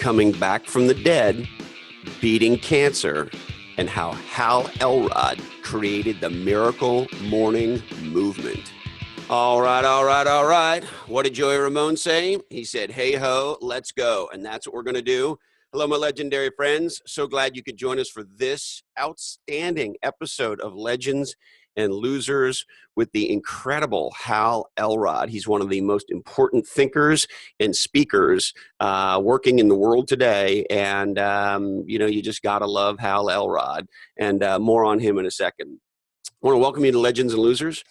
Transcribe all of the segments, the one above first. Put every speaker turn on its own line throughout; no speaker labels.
coming back from the dead, beating cancer, and how Hal Elrod created the miracle morning movement. All right. What did Joey Ramone say? He said, hey ho, let's go. And that's what we're going to do. Hello, my legendary friends. So glad you could join us for this outstanding episode of Legends and Losers with the incredible Hal Elrod. He's one of the most important thinkers and speakers working in the world today. And, you just got to love Hal Elrod. And more on him in a second. I want to welcome you to Legends and Losers,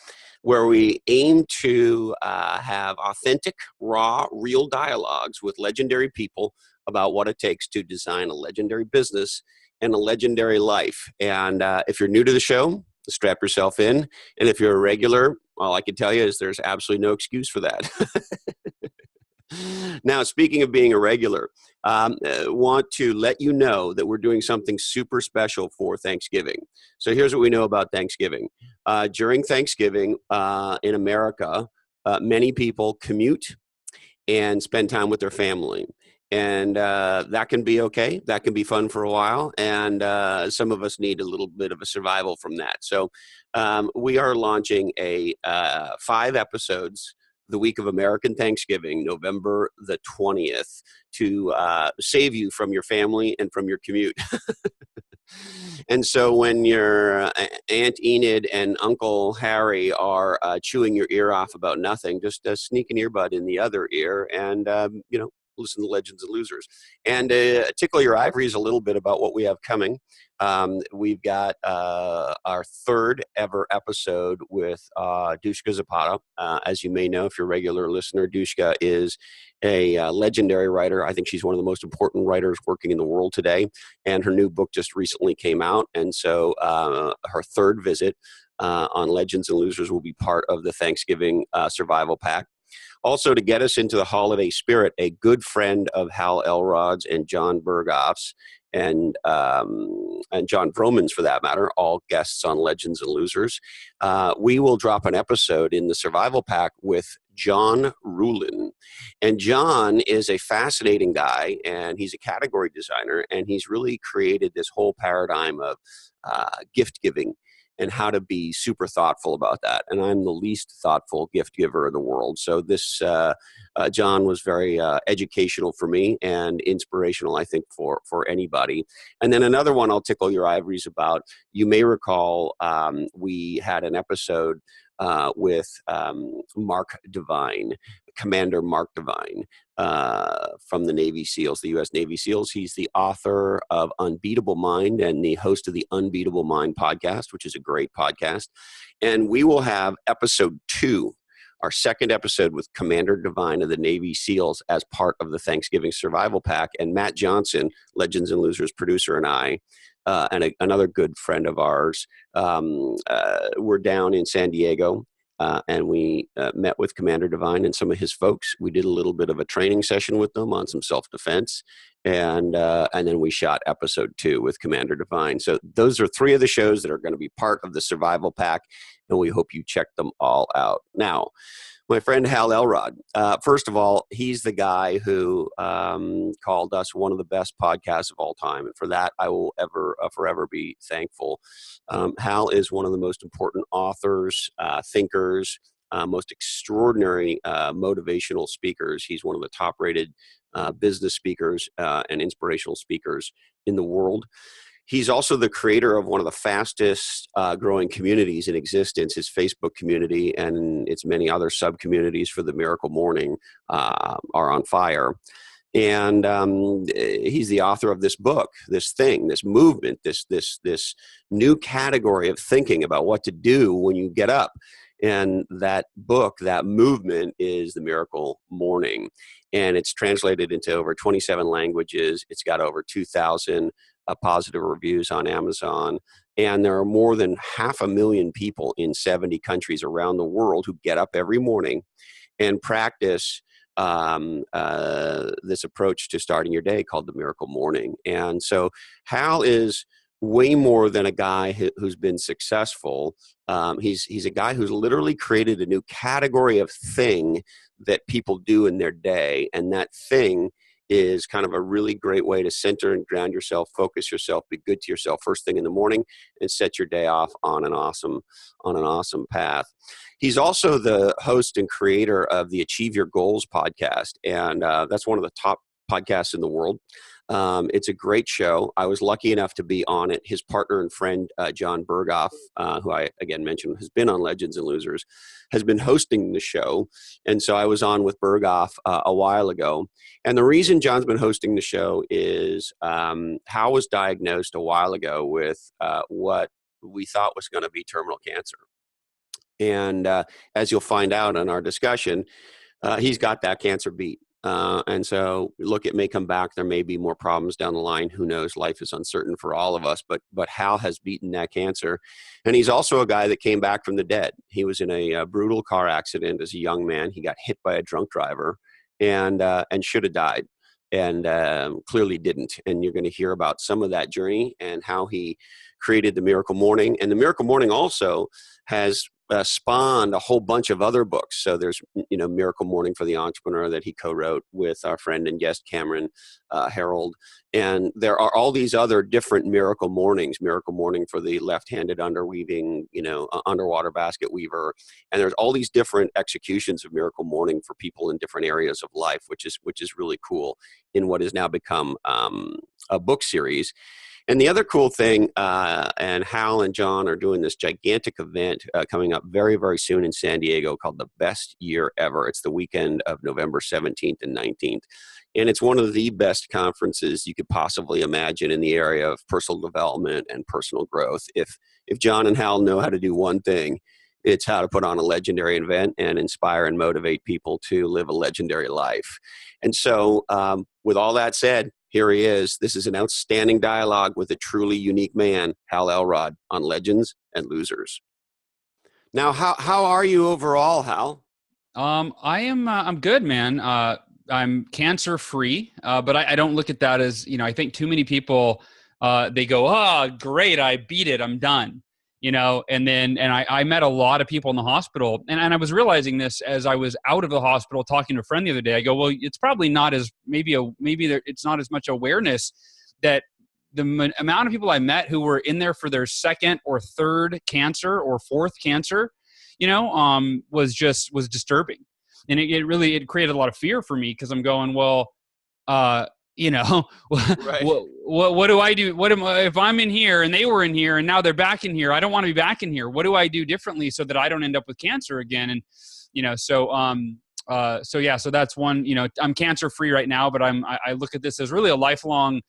where we aim to have authentic, raw, real dialogues with legendary people about what it takes to design a legendary business and a legendary life. And if you're new to the show, strap yourself in. And if you're a regular, all I can tell you is there's absolutely no excuse for that. Now, speaking of being a regular, want to let you know that we're doing something super special for Thanksgiving. So here's what we know about Thanksgiving. During Thanksgiving in America, many people commute and spend time with their family. And that can be okay. That can be fun for a while. And some of us need a little bit of a survival from that. So we are launching a 5 episodes the week of American Thanksgiving, November the 20th, to save you from your family and from your commute. And so when your Aunt Enid and Uncle Harry are chewing your ear off about nothing, just sneak an earbud in the other ear and, listen to Legends and Losers. And tickle your ivories a little bit about what we have coming. We've got our 3rd ever episode with Dushka Zapata. As you may know, if you're a regular listener, Dushka is a legendary writer. I think she's one of the most important writers working in the world today. And her new book just recently came out. And so her 3rd visit on Legends and Losers will be part of the Thanksgiving Survival Pack. Also, to get us into the holiday spirit, a good friend of Hal Elrod's and John Berghoff's and John Vroman's, for that matter, all guests on Legends and Losers. We will drop an episode in the Survival Pack with John Rulin. And John is a fascinating guy, and he's a category designer, and he's really created this whole paradigm of gift giving and how to be super thoughtful about that. And I'm the least thoughtful gift giver in the world. So this, John was very educational for me and inspirational, I think, for anybody. And then another one I'll tickle your ivories about. You may recall we had an episode with Mark Devine, Commander Mark Devine from the Navy SEALs, the U.S. Navy SEALs. He's the author of Unbeatable Mind and the host of the Unbeatable Mind podcast, which is a great podcast. And we will have episode 2, our 2nd episode with Commander Devine of the Navy SEALs as part of the Thanksgiving Survival Pack. And Matt Johnson, Legends and Losers producer, and I, and another good friend of ours, we're down in San Diego. And we met with Commander Devine and some of his folks. We did a little bit of a training session with them on some self-defense. And then we shot episode 2 with Commander Devine. So those are 3 of the shows that are going to be part of the Survival Pack. And we hope you check them all out. Now, my friend Hal Elrod, first of all, he's the guy who called us one of the best podcasts of all time. And for that, I will forever be thankful. Hal is one of the most important authors, thinkers, most extraordinary motivational speakers. He's one of the top-rated business speakers and inspirational speakers in the world. He's also the creator of one of the fastest growing communities in existence, his Facebook community, and its many other sub-communities for the Miracle Morning are on fire. And he's the author of this book, this thing, this movement, this new category of thinking about what to do when you get up. And that book, that movement, is the Miracle Morning. And it's translated into over 27 languages. It's got over 2,000 positive reviews on Amazon. And there are more than 500,000 people in 70 countries around the world who get up every morning and practice this approach to starting your day called the Miracle Morning. And so Hal is way more than a guy who's been successful. He's a guy who's literally created a new category of thing that people do in their day. And that thing is kind of a really great way to center and ground yourself, focus yourself, be good to yourself first thing in the morning, and set your day off on an awesome path. He's also the host and creator of the Achieve Your Goals podcast, and that's one of the top podcasts in the world. It's a great show. I was lucky enough to be on it. His partner and friend, John Berghoff, who I again mentioned has been on Legends and Losers, has been hosting the show. And so I was on with Berghoff a while ago. And the reason John's been hosting the show is Hal was diagnosed a while ago with what we thought was going to be terminal cancer. And as you'll find out in our discussion, he's got that cancer beat. And so look, it may come back. There may be more problems down the line. Who knows? Life is uncertain for all of us, but Hal has beaten that cancer. And he's also a guy that came back from the dead. He was in a brutal car accident as a young man. He got hit by a drunk driver and should have died, and clearly didn't. And you're going to hear about some of that journey and how he created the Miracle Morning. And the Miracle Morning also has spawned a whole bunch of other books. So there's, Miracle Morning for the Entrepreneur that he co-wrote with our friend and guest Cameron Harold. And there are all these other different Miracle Mornings, Miracle Morning for the left-handed underweaving, underwater basket weaver. And there's all these different executions of Miracle Morning for people in different areas of life, which is really cool in what has now become a book series. And the other cool thing, and Hal and John are doing this gigantic event coming up very, very soon in San Diego called The Best Year Ever. It's the weekend of November 17th and 19th. And it's one of the best conferences you could possibly imagine in the area of personal development and personal growth. If John and Hal know how to do one thing, it's how to put on a legendary event and inspire and motivate people to live a legendary life. And so with all that said, here he is. This is an outstanding dialogue with a truly unique man, Hal Elrod, on Legends and Losers. Now, how are you overall, Hal?
I'm good, man. I'm cancer free, but I don't look at that as, I think too many people, they go, oh, great, I beat it, I'm done. And I met a lot of people in the hospital, and I was realizing this as I was out of the hospital talking to a friend the other day. I go, well, it's probably not as it's not as much awareness that the amount of people I met who were in there for their second or third cancer or fourth cancer, was disturbing, and it created a lot of fear for me because I'm going, well, right. What do I do? If I'm in here and they were in here and now they're back in here? I don't want to be back in here. What do I do differently so that I don't end up with cancer again? And so that's one. I'm cancer free right now, but I look at this as really a lifelong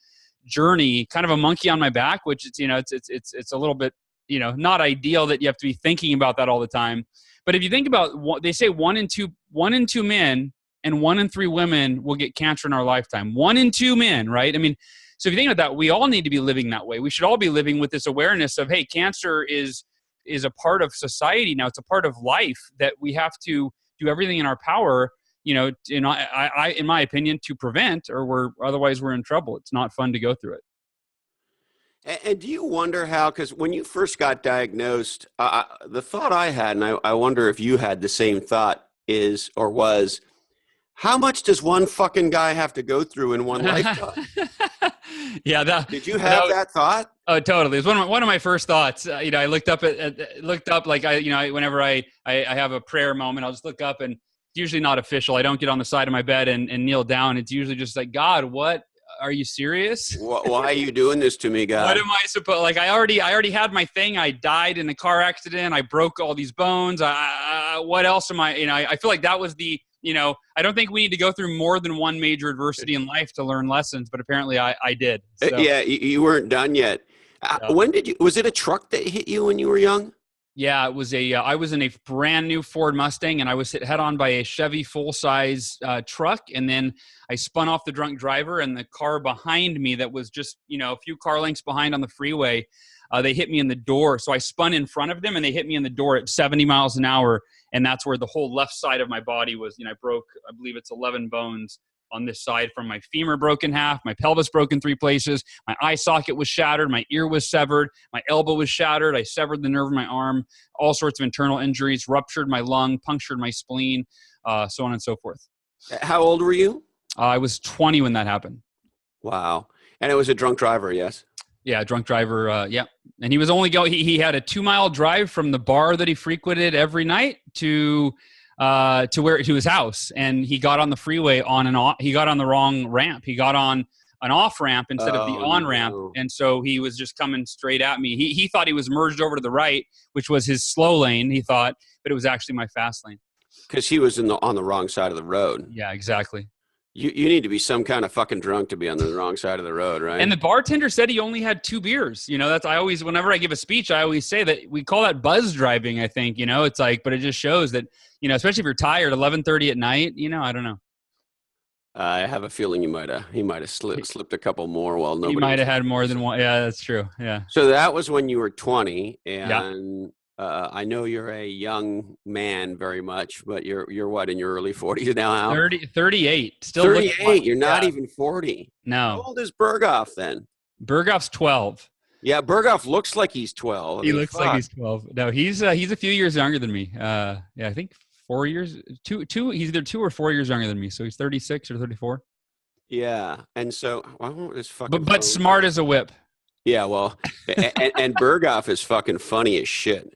journey, kind of a monkey on my back, which it's a little bit not ideal that you have to be thinking about that all the time. But if you think about what they say, 1 in 2 men and 1 in 3 women will get cancer in our lifetime. 1 in 2 men, right? I mean, so if you think about that, we all need to be living that way. We should all be living with this awareness of, hey, cancer is a part of society now. It's a part of life that we have to do everything in our power, in my opinion, to prevent, or otherwise we're in trouble. It's not fun to go through it.
And do you wonder how, because when you first got diagnosed, the thought I had, and I wonder if you had the same thought, was, how much does one fucking guy have to go through in one lifetime?
Yeah.
Did you have that thought?
Oh, totally. It was one of my first thoughts. I looked up like whenever I have a prayer moment, I'll just look up, and it's usually not official. I don't get on the side of my bed and kneel down. It's usually just like, God, what? Are you serious?
Why are you doing this to me, God?
What am I supposed? Like, I already had my thing. I died in a car accident. I broke all these bones. What else am I? I feel like that was the. I don't think we need to go through more than one major adversity in life to learn lessons, but apparently I did. So.
Yeah, you weren't done yet. When was it a truck that hit you when you were young?
Yeah, it was I was in a brand new Ford Mustang, and I was hit head on by a Chevy full-size truck, and then I spun off the drunk driver, and the car behind me that was just, a few car lengths behind on the freeway, they hit me in the door. So I spun in front of them, and they hit me in the door at 70 miles an hour, and that's where the whole left side of my body was, I broke, I believe it's 11 bones on this side, from my femur broke in half, my pelvis broke in 3 places, my eye socket was shattered, my ear was severed, my elbow was shattered, I severed the nerve in my arm, all sorts of internal injuries, ruptured my lung, punctured my spleen, so on and so forth.
How old were you?
I was 20 when that happened.
Wow. And it was a drunk driver, yes?
Yeah, drunk driver. Yeah, and he was only going. He had a 2-mile drive from the bar that he frequented every night to his house, and he got on the freeway on and off. He got on the wrong ramp. He got on an off ramp instead of the on ramp, and so he was just coming straight at me. He thought he was merged over to the right, which was his slow lane. He thought, but it was actually my fast lane.
Because he was on the wrong side of the road.
Yeah, exactly.
You need to be some kind of fucking drunk to be on the wrong side of the road, right?
And the bartender said he only had 2 beers. You know, whenever I give a speech, I always say that we call that buzz driving, I think, you know, it's like, but it just shows that, you know, especially if you're tired, 11:30 at night, you know, I don't know.
I have a feeling he might have slipped a couple more while nobody.
He might have had more than one. Yeah, that's true. Yeah.
So that was when you were 20, and I know you're a young man very much, but you're what, in your early 40s now, Al?
38. Still
38. You're not even 40.
No.
How old is Berghoff then?
Berghoff's 12.
Yeah, Berghoff looks like he's 12.
He looks like he's 12. No, he's a few years younger than me. Yeah, I think 4 years. Two. He's either 2 or 4 years younger than me. So he's 36 or 34.
Yeah, and so I won't this fucking.
But smart as a whip.
Yeah, well, and Berghoff is fucking funny as shit.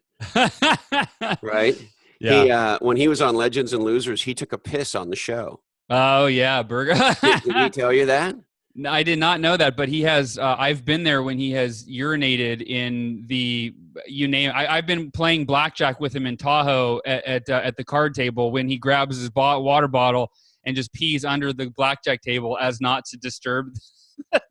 Right?
Yeah.
When he was on Legends and Losers, he took a piss on the show.
Oh yeah, Berghoff.
Did he tell you that?
No, I did not know that, but he has. I've been there when he has urinated in the. You name. I've been playing blackjack with him in Tahoe at the card table when he grabs his water bottle and just pees under the blackjack table as not to disturb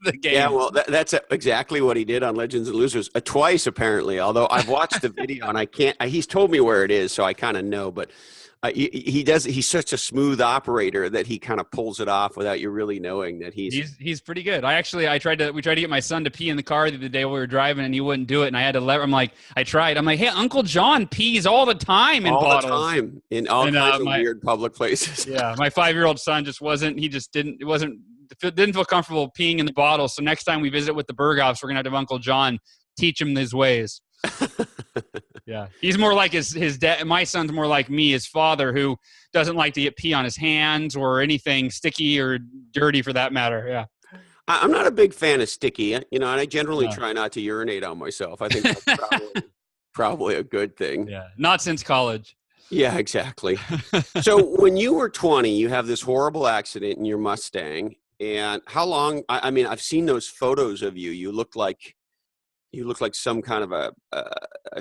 the game.
Yeah, well, that's exactly what he did on Legends and Losers twice, apparently. Although I've watched the video and I can't. He's told me where it is, so I kind of know. But he does. He's such a smooth operator that he kind of pulls it off without you really knowing that
he's pretty good. We tried to get my son to pee in the car the day we were driving, and he wouldn't do it. And I had to let him. I tried. I'm like, hey, Uncle John pees all the time in bottles. All the time
in all kinds of weird public places.
Yeah, my 5-year-old son just wasn't. He just didn't. It wasn't. Didn't feel comfortable peeing in the bottle. So next time we visit with the Berghoffs, we're gonna have Uncle John teach him his ways. Yeah, he's more like his dad. My son's more like me, his father, who doesn't like to get pee on his hands or anything sticky or dirty for that matter. Yeah,
I'm not a big fan of sticky, you know, and I generally try not to urinate on myself. I think that's probably a good thing.
Yeah, not since college.
Yeah, exactly. So when you were 20, you have this horrible accident in your Mustang. And how long? I mean, I've seen those photos of you. You look like some kind of a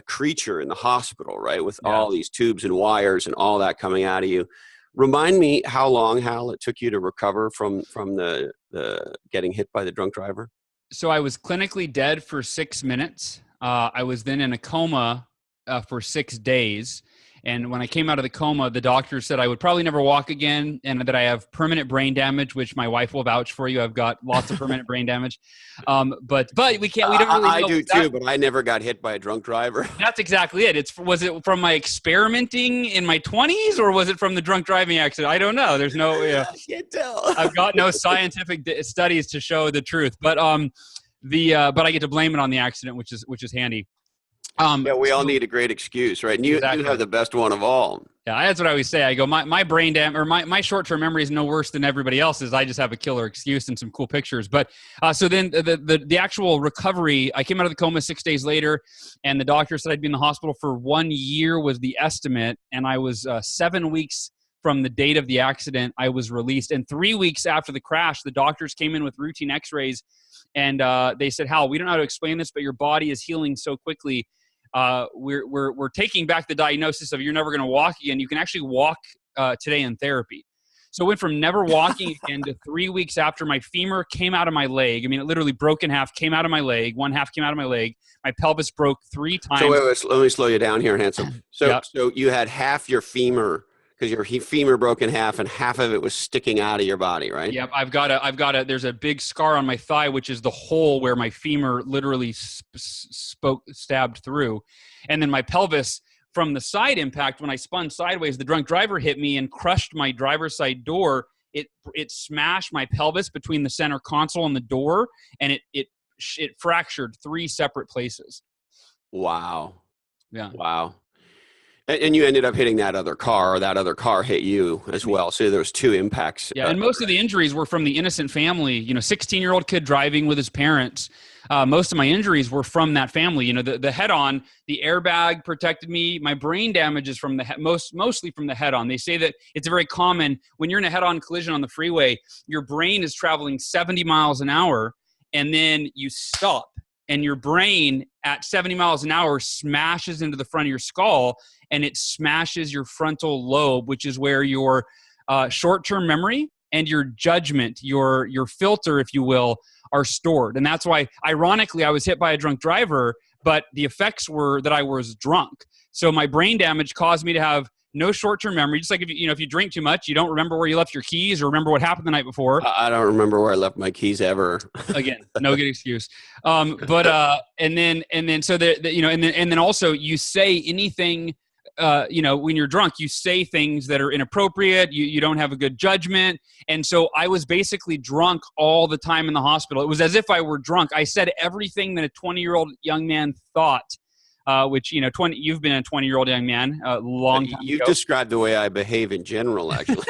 creature in the hospital, right? With all these tubes and wires and all that coming out of you. Remind me how long, Hal, it took you to recover from the getting hit by the drunk driver?
So I was clinically dead for 6 minutes. I was then in a coma for 6 days. And when I came out of the coma, the doctor said I would probably never walk again and that I have permanent brain damage, which my wife will vouch for you. I've got lots of permanent brain damage. But we can't, we don't really know.
I do too, but I never got hit by a drunk driver.
That's exactly it. Was it from my experimenting in my 20s or was it from the drunk driving accident? I don't know. There's no,
I can't tell.
I've got no scientific studies to show the truth, but I get to blame it on the accident, which is handy.
Yeah, we all need a great excuse, right? And you have the best one of all.
Yeah, that's what I always say. I go, my brain my short-term memory is no worse than everybody else's. I just have a killer excuse and some cool pictures. But so then the actual recovery, I came out of the coma 6 days later, and the doctor said I'd be in the hospital for 1 year was the estimate, and I was 7 weeks from the date of the accident. I was released, and 3 weeks after the crash, the doctors came in with routine X-rays, and they said, Hal, we don't know how to explain this, but your body is healing so quickly. We're taking back the diagnosis of you're never going to walk again. You can actually walk today in therapy. So it went from never walking again to 3 weeks after my femur came out of my leg. I mean, it literally broke in half, came out of my leg. One half came out of my leg. My pelvis broke 3 times.
So let me slow you down here, handsome. So you had half your femur, because your femur broke in half and half of it was sticking out of your body, right?
Yep. There's a big scar on my thigh, which is the hole where my femur literally stabbed through. And then my pelvis, from the side impact, when I spun sideways, the drunk driver hit me and crushed my driver's side door. It smashed my pelvis between the center console and the door, and it fractured 3 separate places.
Wow.
Yeah.
Wow. And you ended up hitting that other car, or that other car hit you as well. So there was two impacts.
Yeah, and most of the injuries were from the innocent family. 16-year-old kid driving with his parents. Most of my injuries were from that family. The head-on, the airbag protected me. My brain damage is from mostly from the head-on. They say that it's very common when you're in a head-on collision on the freeway, your brain is traveling 70 miles an hour, and then you stop. And your brain at 70 miles an hour smashes into the front of your skull, and it smashes your frontal lobe, which is where your short-term memory and your judgment, your filter, if you will, are stored. And that's why, ironically, I was hit by a drunk driver, but the effects were that I was drunk. So my brain damage caused me to have no short-term memory. Just like if you drink too much, you don't remember where you left your keys or remember what happened the night before.
I don't remember where I left my keys ever.
Again, no good excuse. And then also you say anything. When you're drunk, you say things that are inappropriate. You don't have a good judgment. And so I was basically drunk all the time in the hospital. It was as if I were drunk. I said everything that a 20-year-old young man thought. Which you've been a 20-year-old young man a long time
You've
ago.
described the way I behave in general, actually.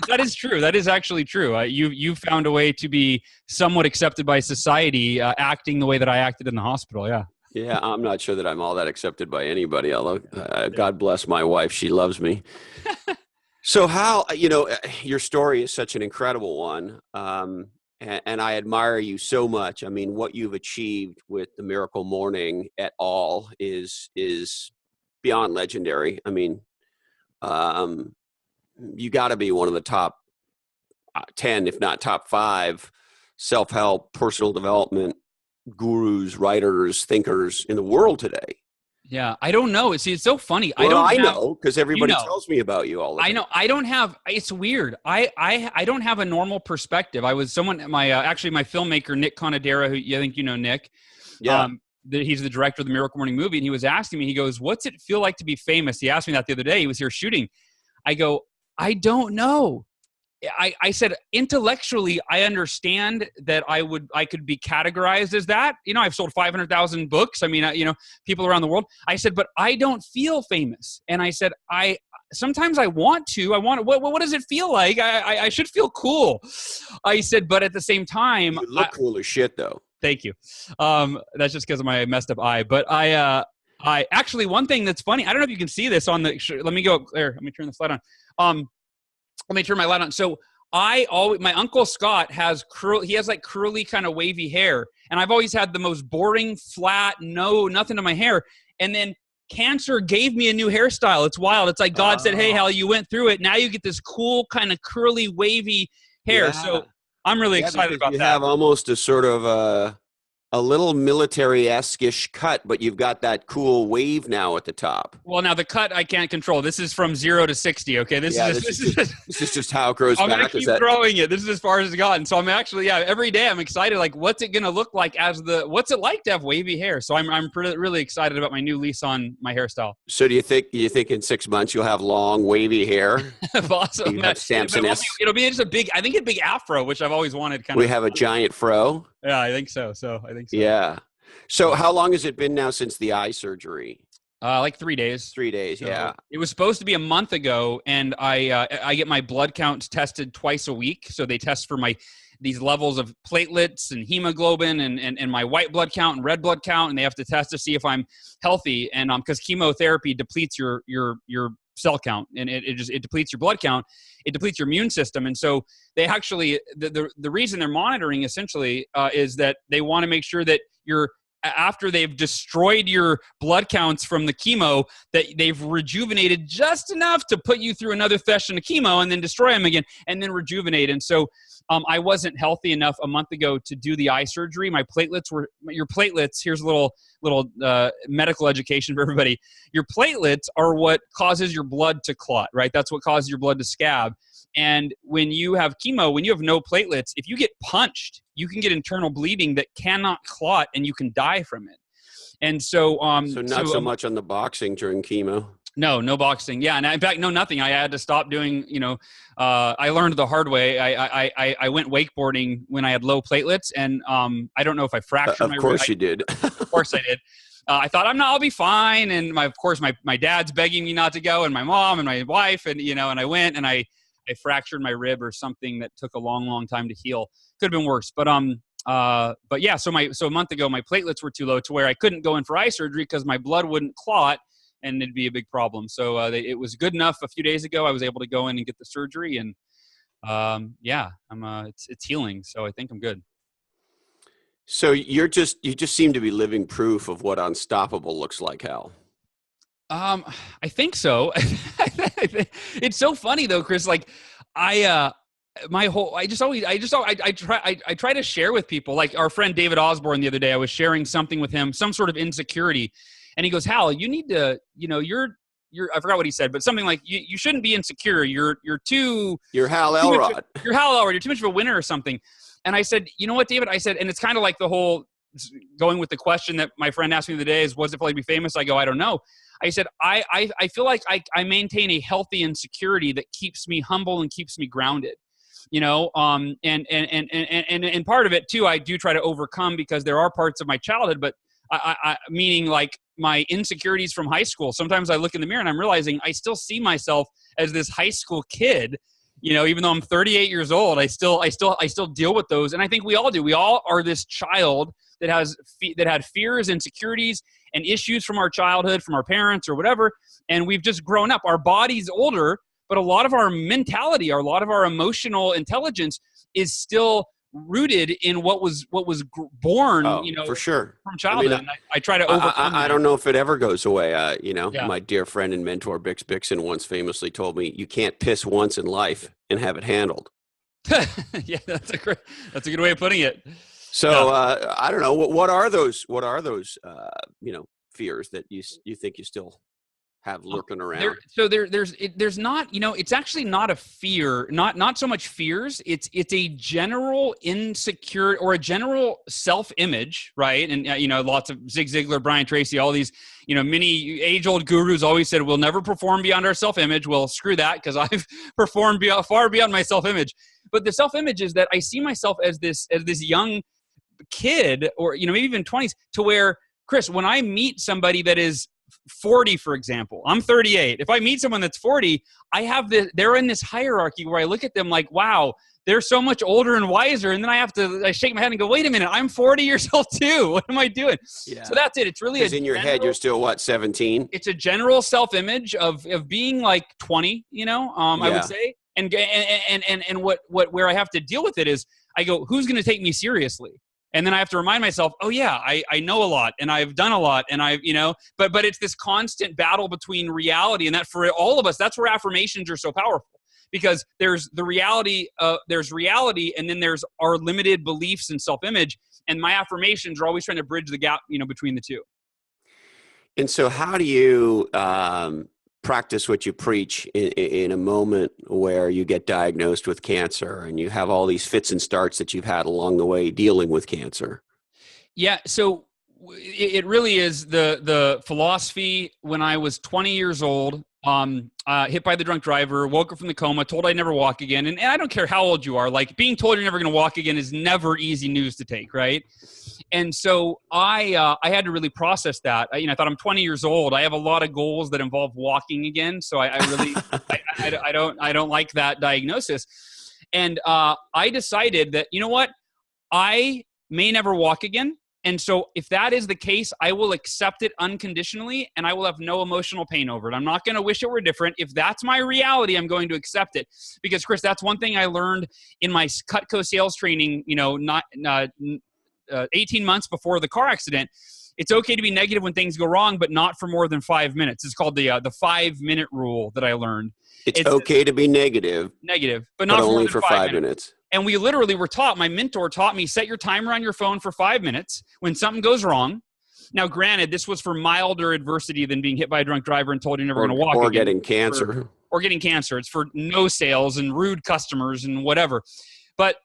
That is true. That is actually true. You found a way to be somewhat accepted by society, acting the way that I acted in the hospital. Yeah.
Yeah, I'm not sure that I'm all that accepted by anybody. Although God bless my wife, she loves me. So Hal, your story is such an incredible one. And I admire you so much. I mean, what you've achieved with the Miracle Morning et al. is beyond legendary. I mean, you got to be one of the top 10, if not top 5, self-help, personal development gurus, writers, thinkers in the world today.
Yeah, I don't know. See, it's so funny.
Well, I know because everybody tells me about you all the time.
I know. I don't have. It's weird. I don't have a normal perspective. I was someone. My filmmaker Nick Conadera, who I think you know Nick.
Yeah.
He's the director of the Miracle Morning movie, and he was asking me. He goes, "What's it feel like to be famous?" He asked me that the other day. He was here shooting. I go, "I don't know." I said, intellectually, I understand that I could be categorized as that. I've sold 500,000 books. I mean, people around the world. I said, but I don't feel famous. And I said, sometimes I want to. What does it feel like? I should feel cool. I said, but at the same time,
you look cool as shit, though.
Thank you. That's just because of my messed up eye. But I actually, one thing that's funny. I don't know if you can see this on the. Let me go up there. Let me turn the light on. Let me turn my light on. So my Uncle Scott has like curly kind of wavy hair. And I've always had the most boring, flat, nothing to my hair. And then cancer gave me a new hairstyle. It's wild. It's like God said, hey, Hal, you went through it. Now you get this cool kind of curly, wavy hair. Yeah. So I'm really excited about that.
You have almost a sort of a little military-esque-ish cut, but you've got that cool wave now at the top.
Well, now the cut I can't control. This is from 0 to 60. Okay, this
is just how it grows back.
I'm gonna keep growing it. This is as far as it's gotten. So I'm actually, every day I'm excited. Like, what's it gonna look like what's it like to have wavy hair? So I'm really excited about my new lease on my hairstyle.
So do you think in 6 months you'll have long wavy hair?
Awesome. It'll be just a big afro, which I've always wanted.
We have a giant fro.
Yeah, I think so.
Yeah. So how long has it been now since the eye surgery?
Like 3 days.
3 days,
so
yeah.
It was supposed to be a month ago, and I get my blood counts tested twice a week. So they test for these levels of platelets and hemoglobin and my white blood count and red blood count, and they have to test to see if I'm healthy. And because chemotherapy depletes your cell count, and it depletes your blood count, it depletes your immune system. And so they actually the reason they're monitoring essentially is that they want to make sure that after they've destroyed your blood counts from the chemo, that they've rejuvenated just enough to put you through another session of chemo and then destroy them again and then rejuvenate. And so I wasn't healthy enough a month ago to do the eye surgery. My platelets your platelets. Here's a little medical education for everybody. Your platelets are what causes your blood to clot, right? That's what causes your blood to scab. And when you have chemo, when you have no platelets, if you get punched, you can get internal bleeding that cannot clot and you can die from it. And so,
not so much on the boxing during chemo.
No boxing. Yeah. And in fact, no, nothing. I had to stop doing, I learned the hard way. I went wakeboarding when I had low platelets, and I don't know if I fractured my
rib. Of course you did.
Of course I did. I thought I'll be fine. And of course, my dad's begging me not to go, and my mom and my wife, and and I went, and I fractured my rib or something that took a long, long time to heal. Could have been worse, but yeah. So a month ago, my platelets were too low to where I couldn't go in for eye surgery because my blood wouldn't clot, and it'd be a big problem. So it was good enough. A few days ago, I was able to go in and get the surgery, and yeah, it's healing. So I think I'm good.
So you just seem to be living proof of what unstoppable looks like, Hal.
I think so. It's so funny though, Chris. Like I try to share with people, like our friend David Osborne the other day. I was sharing something with him, some sort of insecurity, and he goes, Hal, you need to, you're I forgot what he said, but something like you shouldn't be insecure. You're
Hal Elrod.
You're Hal Elrod. You're too much of a winner or something. And I said, you know what, David? I said, and it's kind of like the whole going with the question that my friend asked me the other day is, what's it feel like to be famous? I go, I don't know. I said, I feel like I maintain a healthy insecurity that keeps me humble and keeps me grounded, and part of it too, I do try to overcome because there are parts of my childhood, but I meaning like my insecurities from high school. Sometimes I look in the mirror and I'm realizing I still see myself as this high school kid. Even though I'm 38 years old, I still deal with those, and I think we all do. We all are this child that had fears, insecurities, and issues from our childhood, from our parents or whatever, and we've just grown up. Our body's older, but a lot of our mentality, a lot of our emotional intelligence is still rooted in what was born,
for sure,
from childhood. I try to overcome.
I don't know if it ever goes away. My dear friend and mentor Bix Bixen once famously told me, "You can't piss once in life and have it handled."
Yeah, that's a good way of putting it.
So I don't know what are those fears that you think you still have lurking around?
There's not, it's actually not a fear, not so much fears. It's a general insecure or a general self-image, right? And, lots of Zig Ziglar, Brian Tracy, all these, many age-old gurus always said, we'll never perform beyond our self-image. Well, screw that, because I've performed far beyond my self-image. But the self-image is that I see myself as this young kid, or, maybe even 20s, to where, Chris, when I meet somebody that is 40, for example, I'm 38. If I meet someone that's 40, they're in this hierarchy where I look at them like, wow, they're so much older and wiser. And then I shake my head and go, wait a minute, I'm 40 years old too. What am I doing? Yeah. So that's it. It's really
in your head, you're still 17?
It's a general self-image of being like 20, I would say. And where I have to deal with it is I go, who's going to take me seriously? And then I have to remind myself, oh yeah, I know a lot and I've done a lot, and but it's this constant battle between reality, and that for all of us, that's where affirmations are so powerful, because there's the reality, and then there's our limited beliefs and self-image, and my affirmations are always trying to bridge the gap, between the two.
And so how do you practice what you preach in a moment where you get diagnosed with cancer and you have all these fits and starts that you've had along the way dealing with cancer? Yeah.
So it really is the philosophy. When I was 20 years old, hit by the drunk driver, woke up from the coma, told I'd never walk again. And I don't care how old you are, like being told you're never going to walk again is never easy news to take. Right. And so I had to really process that. I thought, I'm 20 years old. I have a lot of goals that involve walking again. So I really, I don't like that diagnosis. And I decided that, you know what, I may never walk again. And so if that is the case, I will accept it unconditionally, and I will have no emotional pain over it. I'm not going to wish it were different. If that's my reality, I'm going to accept it. Because, Chris, that's one thing I learned in my Cutco sales training, 18 months before the car accident. It's okay to be negative when things go wrong, but not for more than 5 minutes. It's called the 5-minute rule that I learned.
It's okay to be negative,
but not
only
for
5 minutes.
And we literally were taught, my mentor taught me, set your timer on your phone for 5 minutes when something goes wrong. Now, granted, this was for milder adversity than being hit by a drunk driver and told you're never going to walk again.
Or getting cancer.
Or getting cancer. It's for no sales and rude customers and whatever. But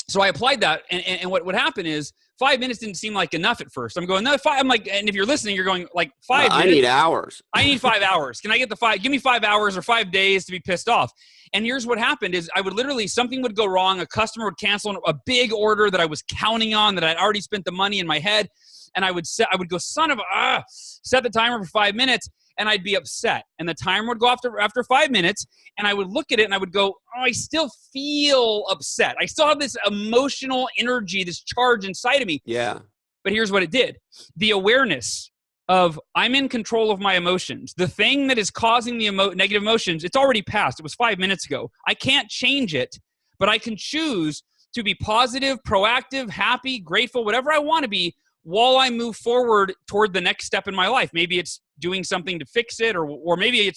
So I applied that, and what would happen is 5 minutes didn't seem like enough at first. I'm going, no, five. I'm like, and if you're listening, you're going like 5 minutes.
I need hours.
I need 5 hours. Can I get the 5? Give me 5 hours or 5 days to be pissed off. And here's what happened is I would literally, something would go wrong. A customer would cancel a big order that I was counting on, that I'd already spent the money in my head. And I would go, set the timer for 5 minutes, and I'd be upset. And the timer would go after 5 minutes, and I would look at it and I would go, oh, I still feel upset. I still have this emotional energy, this charge inside of me.
Yeah.
But here's what it did. The awareness of I'm in control of my emotions. The thing that is causing the negative emotions, it's already passed. It was 5 minutes ago. I can't change it, but I can choose to be positive, proactive, happy, grateful, whatever I want to be, while I move forward toward the next step in my life. Maybe it's doing something to fix it, or maybe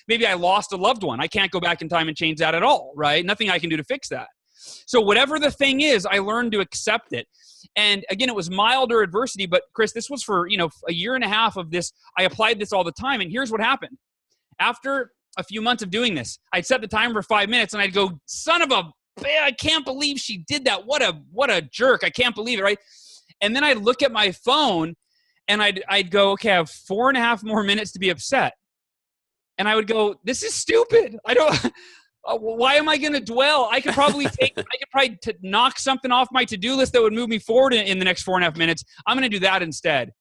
maybe I lost a loved one. I can't go back in time and change that at all, right? Nothing I can do to fix that. So whatever the thing is, I learned to accept it. And again, it was milder adversity, but Chris, this was for, a year and a half of this. I applied this all the time. And here's what happened. After a few months of doing this, I'd set the timer for 5 minutes and I'd go, I can't believe she did that. What a jerk. I can't believe it, right? And then I'd look at my phone and I'd go, okay, I have 4.5 more minutes to be upset. And I would go, this is stupid. Why am I going to dwell? I could probably knock something off my to-do list that would move me forward in the next 4.5 minutes. I'm going to do that instead.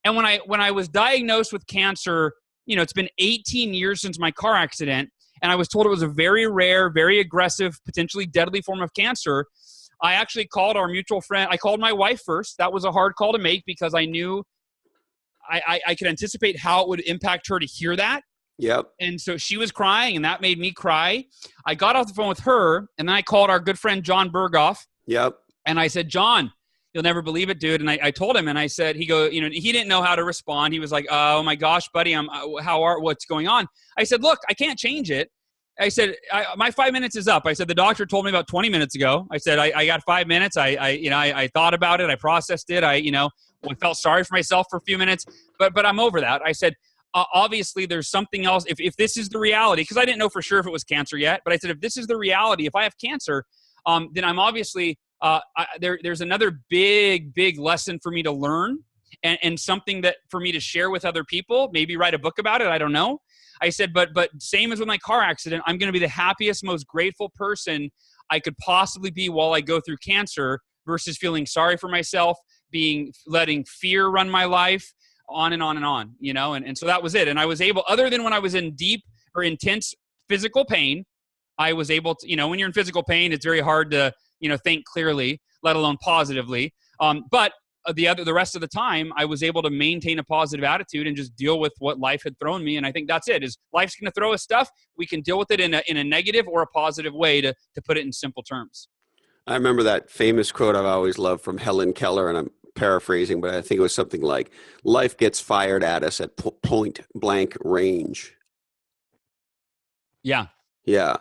And when I was diagnosed with cancer, it's been 18 years since my car accident, and I was told it was a very rare, very aggressive, potentially deadly form of cancer. I actually called our mutual friend. I called my wife first. That was a hard call to make because I knew I could anticipate how it would impact her to hear that.
Yep.
And so she was crying, and that made me cry. I got off the phone with her, and then I called our good friend John Berghoff.
Yep.
And I said, John, you'll never believe it, dude. And I told him, and I said, he didn't know how to respond. He was like, oh my gosh, buddy, what's going on? I said, look, I can't change it. I said, my 5 minutes is up. I said, the doctor told me about 20 minutes ago. I said, I got 5 minutes. I thought about it. I processed it. I felt sorry for myself for a few minutes, but I'm over that. I said, obviously there's something else. If this is the reality, because I didn't know for sure if it was cancer yet, but I said, if this is the reality, if I have cancer, then I'm obviously, there's another big lesson for me to learn and something that for me to share with other people, maybe write a book about it. I don't know. I said, but same as with my car accident, I'm going to be the happiest, most grateful person I could possibly be while I go through cancer versus feeling sorry for myself, letting fear run my life, on and on and on, and so that was it. And I was able, other than when I was in deep or intense physical pain, I was able to, when you're in physical pain, it's very hard to, think clearly, let alone positively. But the rest of the time, I was able to maintain a positive attitude and just deal with what life had thrown me. And I think that's it, is life's going to throw us stuff. We can deal with it in a negative or a positive way, to put it in simple terms.
I remember that famous quote I've always loved from Helen Keller, and I'm paraphrasing, but I think it was something like, life gets fired at us at point blank range.
Yeah.
Yeah.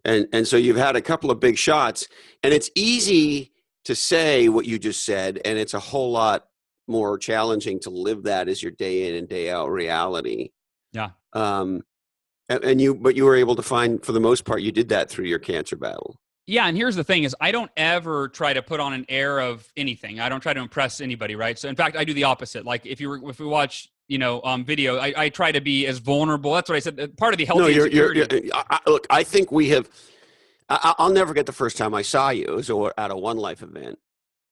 And so you've had a couple of big shots, and it's easy to say what you just said, and it's a whole lot more challenging to live that as your day in and day out reality.
Yeah.
But you were able to find, for the most part, you did that through your cancer battle.
Yeah, and here's the thing is I don't ever try to put on an air of anything. I don't try to impress anybody, right? So in fact, I do the opposite. Like if we watch, video, I try to be as vulnerable. That's what I said. Part of the healthy insecurity.
Look, I think we have, I'll never forget the first time I saw you. It was at a One Life event.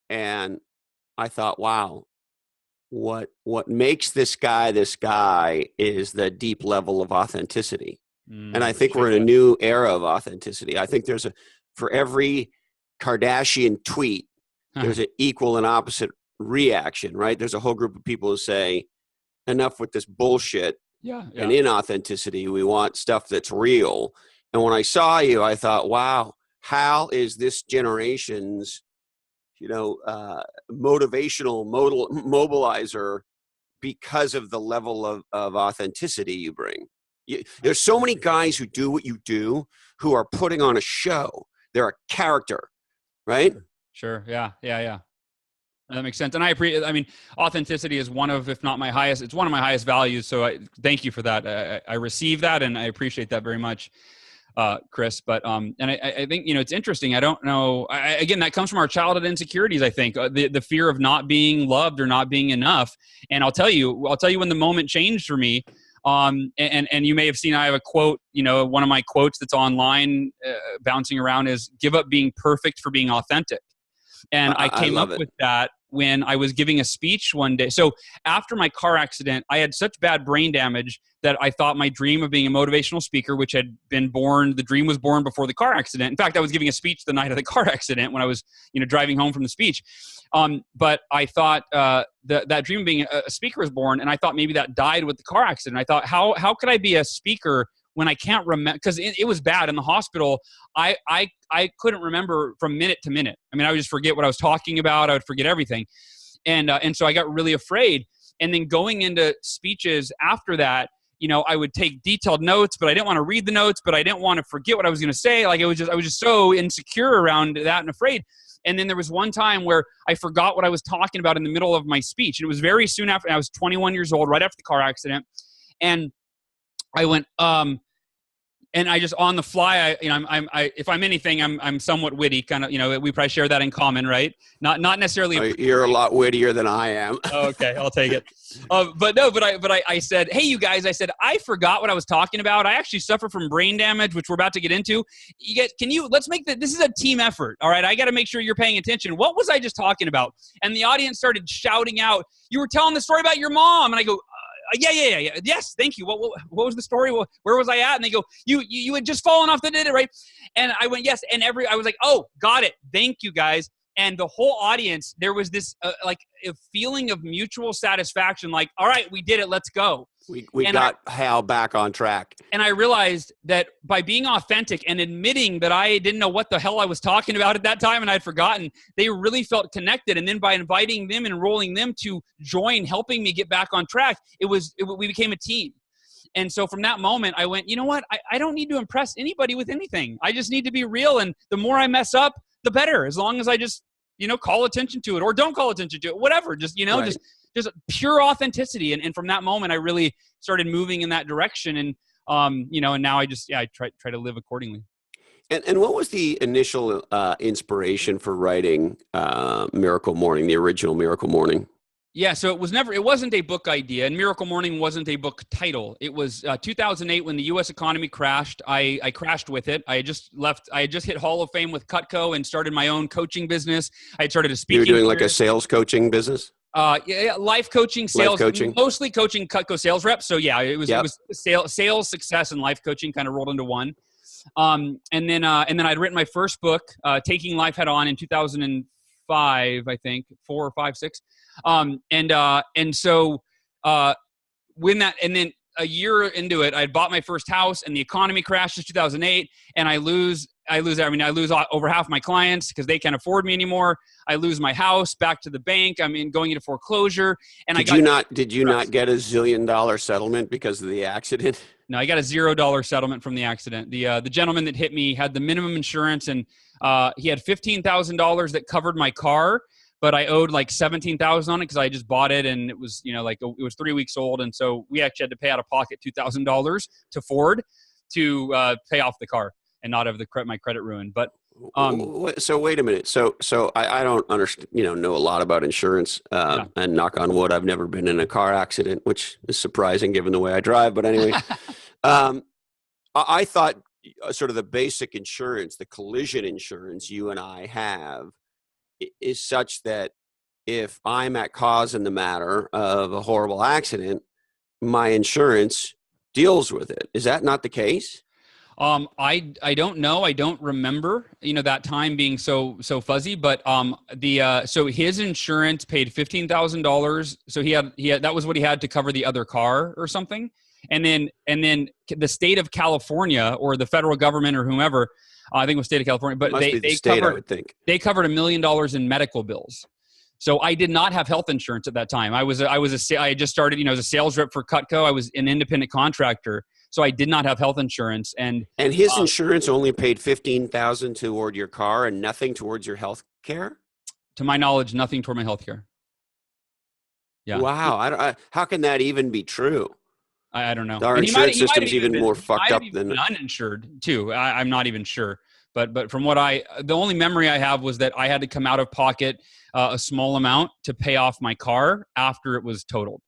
And I thought, wow, what makes this guy is the deep level of authenticity. And I think we're in a new era of authenticity. I think for every Kardashian tweet, there's an equal and opposite reaction, right? There's a whole group of people who say, enough with this bullshit and inauthenticity. We want stuff that's real. And when I saw you, I thought, wow, Hal is this generation's, motivational mobilizer because of the level of authenticity you bring. There's so many guys who do what you do who are putting on a show. They're a character, right?
Sure. Yeah. That makes sense. And authenticity is one of, if not my highest, it's one of my highest values. So thank you for that. I receive that and I appreciate that very much. Chris. But and I think, you know, it's interesting. I don't know. Again, that comes from our childhood insecurities. I think the fear of not being loved or not being enough. And I'll tell you when the moment changed for me. And you may have seen, I have a quote, you know, one of my quotes that's online bouncing around is, give up being perfect for being authentic. And I came up with that when I was giving a speech one day. So after my car accident, I had such bad brain damage that I thought my dream of being a motivational speaker, which had been born, the dream was born before the car accident. In fact, I was giving a speech the night of the car accident when I was, you know, driving home from the speech. But I thought that dream of being a speaker was born, and I thought maybe that died with the car accident. I thought, how could I be a speaker when I can't remember? Because it was bad in the hospital. I couldn't remember from minute to minute. I mean, I would just forget what I was talking about. I would forget everything. And so I got really afraid. And then going into speeches after that, you know, I would take detailed notes, but I didn't want to read the notes, but I didn't want to forget what I was going to say. Like I was just so insecure around that and afraid. And then there was one time where I forgot what I was talking about in the middle of my speech. And it was very soon after. I was 21 years old, right after the car accident. And I went, and I just on the fly, if I'm anything, I'm somewhat witty, kind of, you know, we probably share that in common, right? Not necessarily.
You're a lot wittier than I am.
Okay, I'll take it. But I said, hey, you guys, I said, I forgot what I was talking about. I actually suffer from brain damage, which we're about to get into. You guys, let's make this is a team effort. All right. I got to make sure you're paying attention. What was I just talking about? And the audience started shouting out, you were telling the story about your mom. And I go, yeah. Yes, thank you. What was the story? Where was I at? And they go, you had just fallen off the did it, right? And I went, yes. And I was like, oh, got it. Thank you, guys. And the whole audience, there was this like a feeling of mutual satisfaction. Like, all right, we did it. Let's go.
We got Hal back on track.
And I realized that by being authentic and admitting that I didn't know what the hell I was talking about at that time and I'd forgotten, they really felt connected. And then by inviting them and enrolling them to join, helping me get back on track, we became a team. And so from that moment, I went, you know what? I don't need to impress anybody with anything. I just need to be real. And the more I mess up, the better, as long as I just, you know, call attention to it or don't call attention to it, whatever, just, you know, right. just pure authenticity. And from that moment, I really started moving in that direction. And, you know, and now I try to live accordingly.
And what was the initial inspiration for writing Miracle Morning, the original Miracle Morning?
Yeah, so it wasn't a book idea, and Miracle Morning wasn't a book title. It was 2008 when the U.S. economy crashed. I crashed with it. I had just hit Hall of Fame with Cutco and started my own coaching business. I had started a speaking.
You were doing like a sales coaching business?
Yeah, life coaching, sales, mostly coaching Cutco sales reps. So yeah, it was sales, success, and life coaching kind of rolled into one. And then I'd written my first book, Taking Life Head On, in 2005, I think, 4 or 5, 6. And so when that, and then a year into it, I had bought my first house and the economy crashed in 2008, and I lose over half my clients because they can't afford me anymore. I lose my house back to the bank. I mean, going into foreclosure. And did you not get $1 zillion settlement because of the accident? No, I got a $0 settlement from the accident. The gentleman that hit me had the minimum insurance, and he had $15,000 that covered my car, but I owed like $17,000 on it because I just bought it, and it was, you know, like it was 3 weeks old, and so we actually had to pay out of pocket $2,000 to Ford to pay off the car and not have my credit ruined. But
so wait a minute. So I don't understand, know a lot about insurance, and knock on wood, I've never been in a car accident, which is surprising given the way I drive. But anyway, I thought sort of the basic insurance, the collision insurance you and I have, is such that if I'm at cause in the matter of a horrible accident, my insurance deals with it. Is that not the case?
I don't know. I don't remember, that time being so fuzzy, but, so his insurance paid $15,000. So he had, that was what he had to cover the other car or something. And then the state of California or the federal government or whomever, I think it was state of California, but they covered $1 million in medical bills. So I did not have health insurance at that time. I had just started, as a sales rep for Cutco. I was an independent contractor. So I did not have health insurance. And
his insurance only paid $15,000 toward your car and nothing towards your health care?
To my knowledge, nothing toward my health care. Yeah.
Wow. How can that even be true?
I don't know.
Our
And
insurance
he might have
system's
even
even
been,
more
he
fucked
might have
up
even
than.
been uninsured too. I'm not even sure. But from what the only memory I have was that I had to come out of pocket a small amount to pay off my car after it was totaled.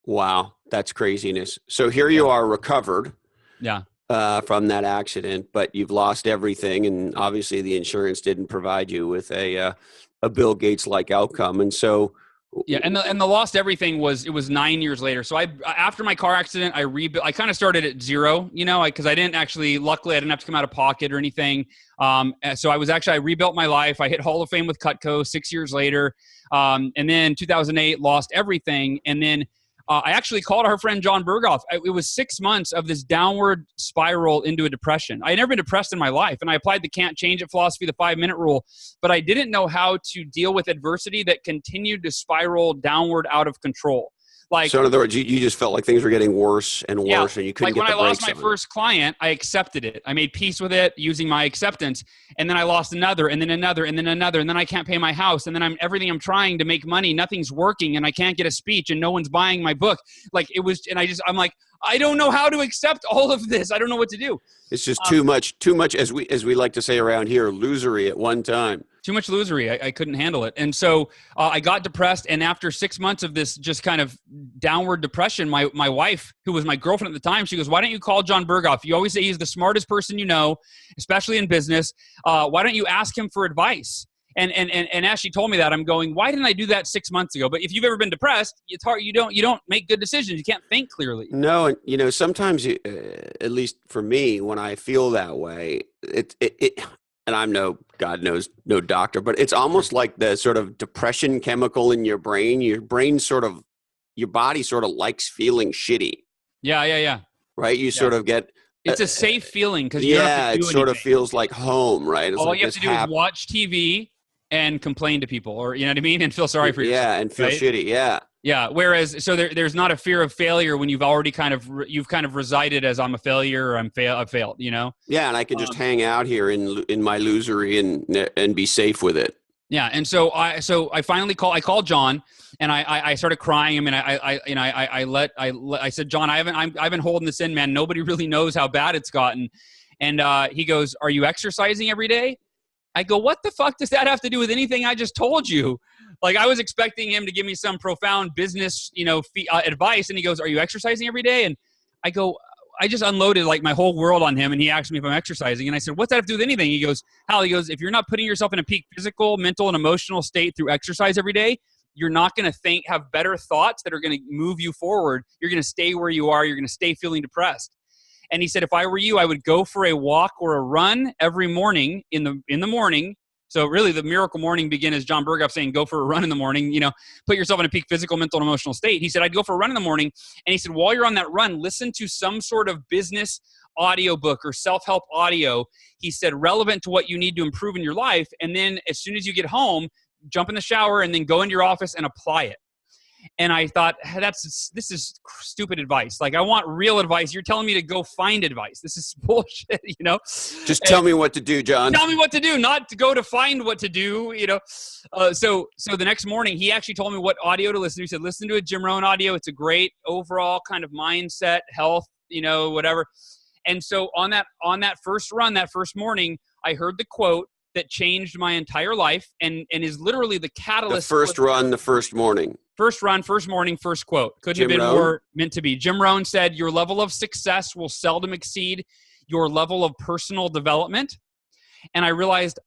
Wow, that's craziness. So here
Yeah.
you are recovered
Yeah.
from that accident, but you've lost everything, and obviously the insurance didn't provide you with a Bill Gates like outcome, and so.
Yeah, and the lost everything was, it was 9 years later. So after my car accident, I rebuilt. I kind of started at zero, because I didn't actually. Luckily, I didn't have to come out of pocket or anything. So I rebuilt my life. I hit Hall of Fame with Cutco 6 years later, and then 2008 lost everything, and then. I actually called our friend John Berghoff. It was 6 months of this downward spiral into a depression. I had never been depressed in my life, and I applied the can't change it philosophy, the 5-minute rule, but I didn't know how to deal with adversity that continued to spiral downward out of control.
So in other words, you just felt like things were getting worse and worse, and you couldn't get the brakes on.
When I lost my first client, I accepted it. I made peace with it using my acceptance, and then I lost another, and then another, and then another, and then I can't pay my house, and then everything I'm trying to make money, nothing's working, and I can't get a speech, and no one's buying my book. I'm like, I don't know how to accept all of this. I don't know what to do.
It's just too much, as we like to say around here, losery at one time.
Too much losery. I couldn't handle it. And so I got depressed. And after 6 months of this just kind of downward depression, my wife, who was my girlfriend at the time, she goes, why don't you call John Berghoff? You always say he's the smartest person you know, especially in business. Why don't you ask him for advice? And as she told me that, I'm going, why didn't I do that 6 months ago? But if you've ever been depressed, it's hard. You don't make good decisions. You can't think clearly.
No, and sometimes, at least for me, when I feel that way, it and I'm God knows, no doctor, but it's almost like the sort of depression chemical in your brain. Your body sort of likes feeling shitty.
Yeah.
Right? You sort of get.
It's a safe feeling because you don't have to do
it sort
anything.
of feels like home, right? It's
all
like
you have to do is watch TV and complain to people, or you know what I mean, and feel sorry for yourself.
Yeah, and feel shitty.
Yeah. Whereas, so there's not a fear of failure when you've already you've resided as I'm a failure or I've failed.
Yeah, and I can just hang out here in my losery and be safe with it.
Yeah, and so I finally called John, and I started crying. I mean, I said, John, I've been holding this in, man. Nobody really knows how bad it's gotten. And he goes, are you exercising every day? I go, what the fuck does that have to do with anything I just told you? Like, I was expecting him to give me some profound business, advice. And he goes, are you exercising every day? And I go, I just unloaded like my whole world on him. And he asked me if I'm exercising. And I said, what's that have to do with anything? He goes, Hal, if you're not putting yourself in a peak physical, mental, and emotional state through exercise every day, you're not going to have better thoughts that are going to move you forward. You're going to stay where you are. You're going to stay feeling depressed. And he said, if I were you, I would go for a walk or a run every morning in the morning. So really the miracle morning begin as John Berghoff saying, go for a run in the morning, put yourself in a peak physical, mental, and emotional state. He said, I'd go for a run in the morning. And he said, while you're on that run, listen to some sort of business audiobook or self-help audio. He said, relevant to what you need to improve in your life. And then as soon as you get home, jump in the shower and then go into your office and apply it. And I thought, this is stupid advice. Like, I want real advice. You're telling me to go find advice. This is bullshit,
Just tell me what to do, John.
Tell me what to do, not to go to find what to do, So the next morning, he actually told me what audio to listen to. He said, listen to a Jim Rohn audio. It's a great overall kind of mindset, health, whatever. And so on that first run, that first morning, I heard the quote that changed my entire life and is literally the catalyst.
The first run, the first morning.
First run, first morning, first quote. Couldn't
Jim
have been
Rohn?
more meant to be. Jim Rohn said, your level of success will seldom exceed your level of personal development. And I realized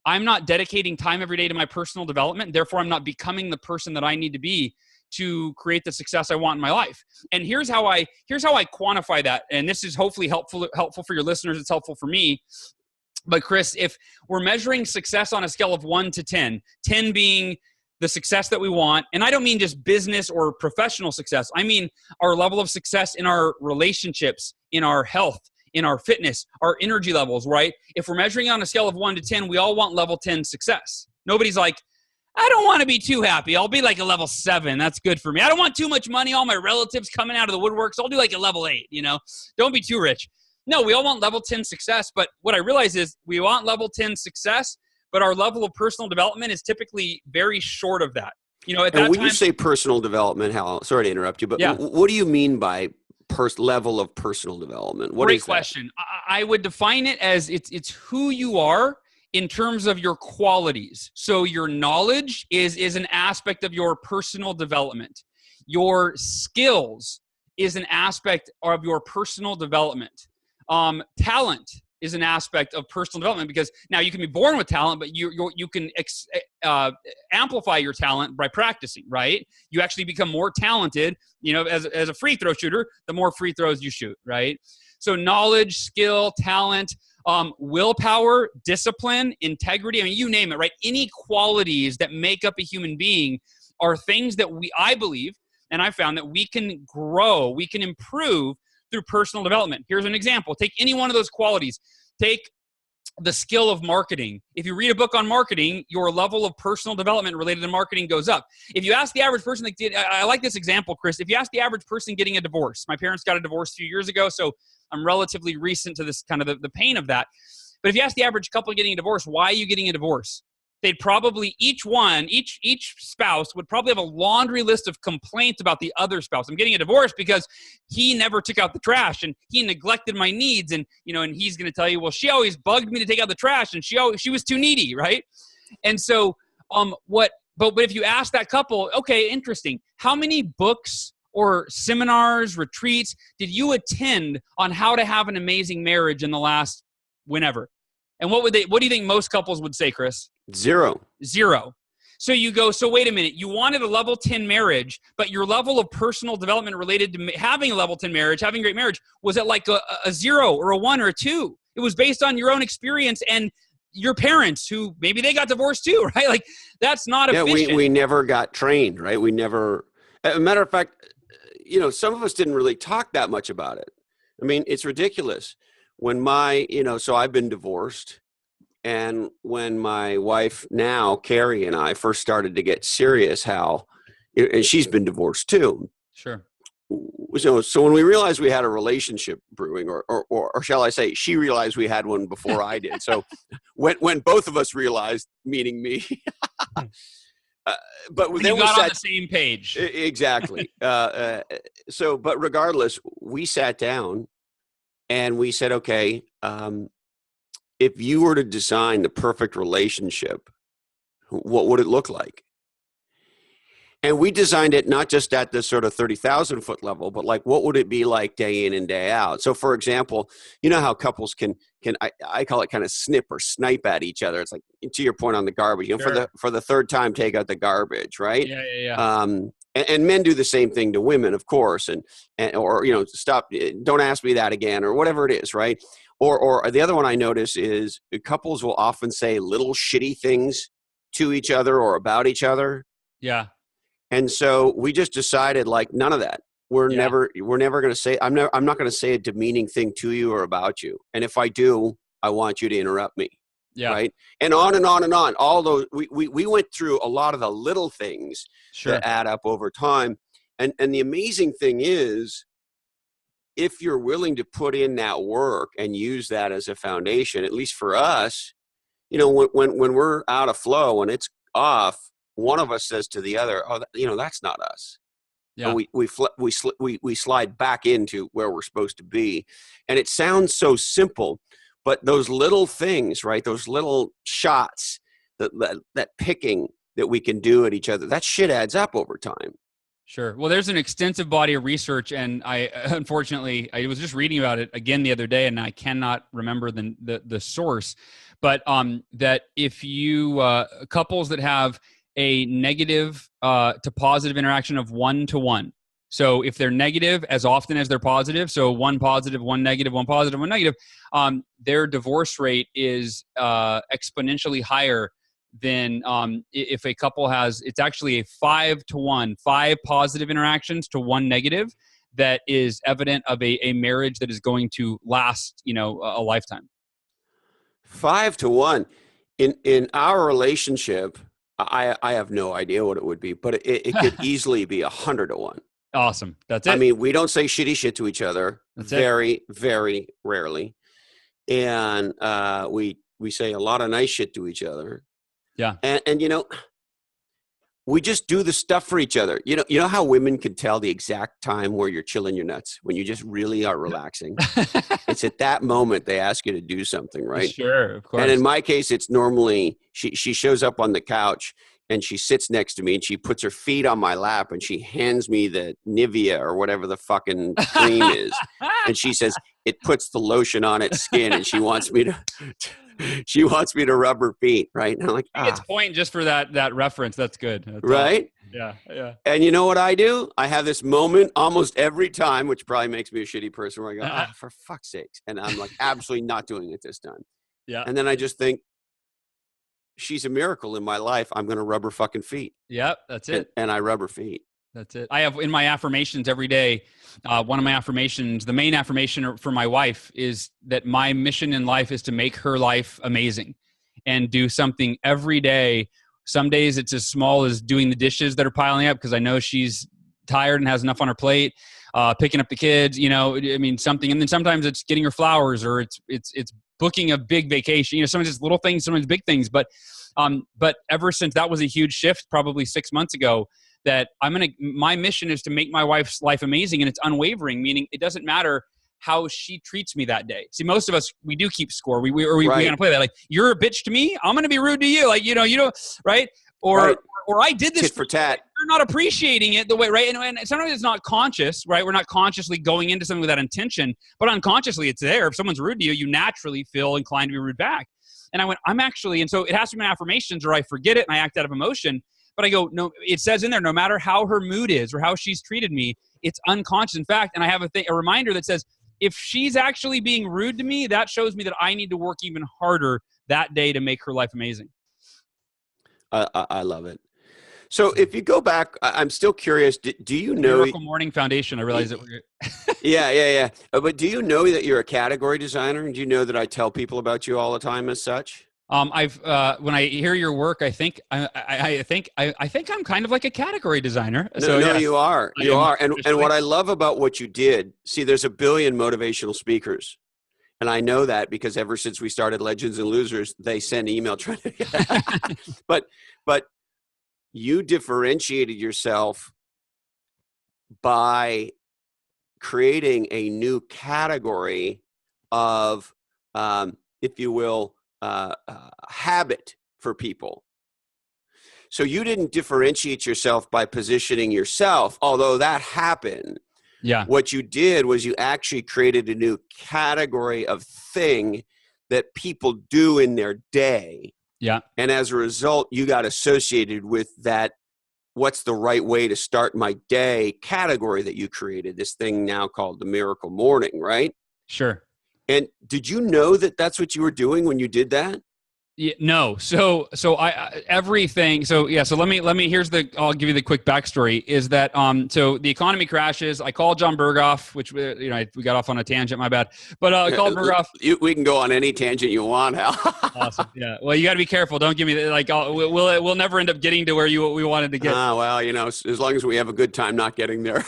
I'm not dedicating time every day to my personal development. Therefore, I'm not becoming the person that I need to be to create the success I want in my life. And here's how I quantify that. And this is hopefully helpful for your listeners. It's helpful for me. But Chris, if we're measuring success on a scale of 1 to 10, 10 being the success that we want, and I don't mean just business or professional success. I mean our level of success in our relationships, in our health, in our fitness, our energy levels, right? If we're measuring on a scale of 1 to 10, we all want level 10 success. Nobody's like, I don't want to be too happy. I'll be like a level 7. That's good for me. I don't want too much money. All my relatives coming out of the woodwork. So I'll do like a level 8, Don't be too rich. No, we all want level 10 success. But what I realize is we want level 10 success, but our level of personal development is typically very short of that.
You say personal development, Hal, sorry to interrupt you, but
yeah.
What do you mean by level of personal development? What
Great
is that?
question. I would define it as it's who you are in terms of your qualities. So your knowledge is an aspect of your personal development. Your skills is an aspect of your personal development. Talent is an aspect of personal development, because now you can be born with talent, but you can amplify your talent by practicing, right? You actually become more talented, as a free throw shooter, the more free throws you shoot, right? So knowledge, skill, talent, willpower, discipline, integrity, I mean, you name it, right? Any qualities that make up a human being are things that I believe, and I found that we can grow, we can improve through personal development. Here's an example. Take any one of those qualities. Take the skill of marketing. If you read a book on marketing, your level of personal development related to marketing goes up. If you ask the average person, I like this example, Chris. If you ask the average person getting a divorce, my parents got a divorce a few years ago, so I'm relatively recent to this kind of the pain of that. But if you ask the average couple getting a divorce, why are you getting a divorce? They'd probably, each spouse would probably have a laundry list of complaints about the other spouse. I'm getting a divorce because he never took out the trash, and he neglected my needs. And, and he's going to tell you, well, she always bugged me to take out the trash, and she was too needy, right? And so, but if you ask that couple, okay, interesting. How many books or seminars, retreats did you attend on how to have an amazing marriage in the last whenever? And what do you think most couples would say, Chris?
Zero.
So you go, so wait a minute, you wanted a level 10 marriage, but your level of personal development related to having a level 10 marriage, having a great marriage, was at like a 0 or a 1 or a 2. It was based on your own experience and your parents, who maybe they got divorced too, right? Like, that's not efficient.
Yeah, we never got trained, right? We never, as a matter of fact, some of us didn't really talk that much about it. I mean, it's ridiculous. When so I've been divorced. And when my wife now, Carrie, and I first started to get serious, Hal, and she's been divorced too.
Sure.
So when we realized we had a relationship brewing, or shall I say, she realized we had one before I did. So when both of us realized, meaning me, but
when
then
you got on the same page.
Exactly. But regardless, we sat down and we said, okay, if you were to design the perfect relationship, what would it look like? And we designed it not just at this sort of 30,000 foot level, but like, what would it be like day in and day out? So for example, you know how couples can I call it kind of snip or snipe at each other. It's like, to your point on the garbage,
Sure.
for the third time, take out the garbage, right?
Yeah.
And men do the same thing to women, of course, or stop, don't ask me that again, or whatever it is, right? Or the other one I notice is couples will often say little shitty things to each other or about each other.
Yeah.
And so we just decided, like, none of that. We're never going to say, I'm not going to say a demeaning thing to you or about you. And if I do, I want you to interrupt me.
Yeah.
Right. And on and on and on. All those, we went through a lot of the little things that add up over time. And the amazing thing is, if you're willing to put in that work and use that as a foundation, at least for us, when we're out of flow and it's off, one of us says to the other, "Oh, that's not us."
Yeah.
And we slide back into where we're supposed to be. And it sounds so simple, but those little things, right? Those little shots, that picking that we can do at each other, that shit adds up over time.
Sure. Well, there's an extensive body of research, and unfortunately, I was just reading about it again the other day, and I cannot remember the source, but that if you couples that have a negative to positive interaction of 1-to-1, so if they're negative as often as they're positive, so 1 positive, 1 negative, 1 positive, 1 negative, their divorce rate is exponentially higher than if a couple has, it's actually a 5-to-1, 5 positive interactions to 1 negative, that is evident of a marriage that is going to last, a lifetime.
5-to-1 in our relationship. I have no idea what it would be, but it could easily be 100-to-1.
Awesome. That's it.
I mean, we don't say shitty shit to each other.
That's
very, very rarely. And we say a lot of nice shit to each other.
Yeah.
And we just do the stuff for each other. You know how women can tell the exact time where you're chilling your nuts, when you just really are relaxing. It's at that moment they ask you to do something, right?
Sure, of course.
And in my case, it's normally she shows up on the couch and she sits next to me and she puts her feet on my lap and she hands me the Nivea or whatever the fucking cream is. And she says, it puts the lotion on its skin, and she wants me to rub her feet, right? And I'm like,
It's point just for that reference. That's good. That's
right?
Awesome. Yeah.
And you know what I do? I have this moment almost every time, which probably makes me a shitty person, where I go, for fuck's sakes. And I'm like, absolutely not doing it this time.
Yeah.
And then I just think, she's a miracle in my life. I'm going to rub her fucking feet.
Yep, that's it.
And I rub her feet.
That's it. I have in my affirmations every day, one of my affirmations, the main affirmation for my wife is that my mission in life is to make her life amazing and do something every day. Some days it's as small as doing the dishes that are piling up because I know she's tired and has enough on her plate, picking up the kids, something. And then sometimes it's getting her flowers, or it's booking a big vacation. Sometimes it's little things, sometimes big things. But ever since that was a huge shift, probably 6 months ago, that my mission is to make my wife's life amazing, and it's unwavering, meaning it doesn't matter how she treats me that day. See, most of us, we do keep score. We gonna play that. Like, you're a bitch to me, I'm gonna be rude to you. Like, you don't, right? Or I did this
tit for tat.
You're not appreciating it the way, right? And sometimes it's not conscious, right? We're not consciously going into something with that intention, but unconsciously it's there. If someone's rude to you, you naturally feel inclined to be rude back. And I went, and so it has to be my affirmations, or I forget it and I act out of emotion. But I go, no, it says in there, no matter how her mood is or how she's treated me, it's unconscious. In fact, and I have a reminder that says, if she's actually being rude to me, that shows me that I need to work even harder that day to make her life amazing.
I love it. So if you go back, I'm still curious, do you know...
Miracle Morning Foundation, I realize that we're...
Yeah. But do you know that you're a category designer? And do you know that I tell people about you all the time as such?
When I hear your work, I think I'm kind of like a category designer. So
no, you are. You are. And what I love about what you did, see, there's a billion motivational speakers. And I know that because ever since we started Legends and Losers, they send email trying to... but you differentiated yourself by creating a new category of, if you will, habit for people. So you didn't differentiate yourself by positioning yourself, although that happened.
Yeah.
What you did was you actually created a new category of thing that people do in their day.
Yeah.
And as a result, you got associated with that, what's the right way to start my day category that you created, this thing now called the Miracle Morning, right?
Sure.
And did you know that that's what you were doing when you did that?
Yeah, no. So everything. So let me, I'll give you the quick backstory is that, so the economy crashes. I called John Berghoff, which, we got off on a tangent, my bad, but I called Berghoff.
We can go on any tangent you want, Hal.
Awesome. Yeah. Well, you got to be careful. Don't give me we'll never end up getting to where we wanted to get.
Well, as long as we have a good time not getting there.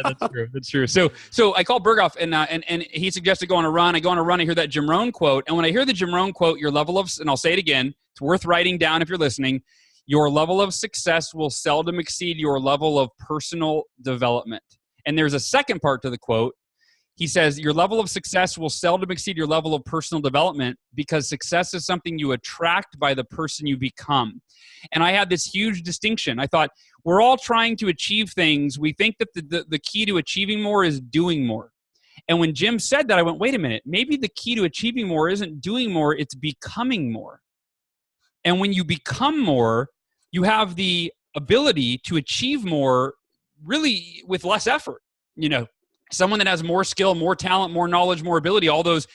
That's true. That's true. So I called Berghoff and he suggested go on a run. I go on a run. I hear that Jim Rohn quote. And when I hear the Jim Rohn quote, your level of, and I'll say it again, it's worth writing down if you're listening. Your level of success will seldom exceed your level of personal development. And there's a second part to the quote. He says, your level of success will seldom exceed your level of personal development because success is something you attract by the person you become. And I had this huge distinction. I thought, we're all trying to achieve things. We think that the key to achieving more is doing more. And when Jim said that, I went, wait a minute, maybe the key to achieving more isn't doing more, it's becoming more. And when you become more, you have the ability to achieve more really with less effort. Someone that has more skill, more talent, more knowledge, more ability, all those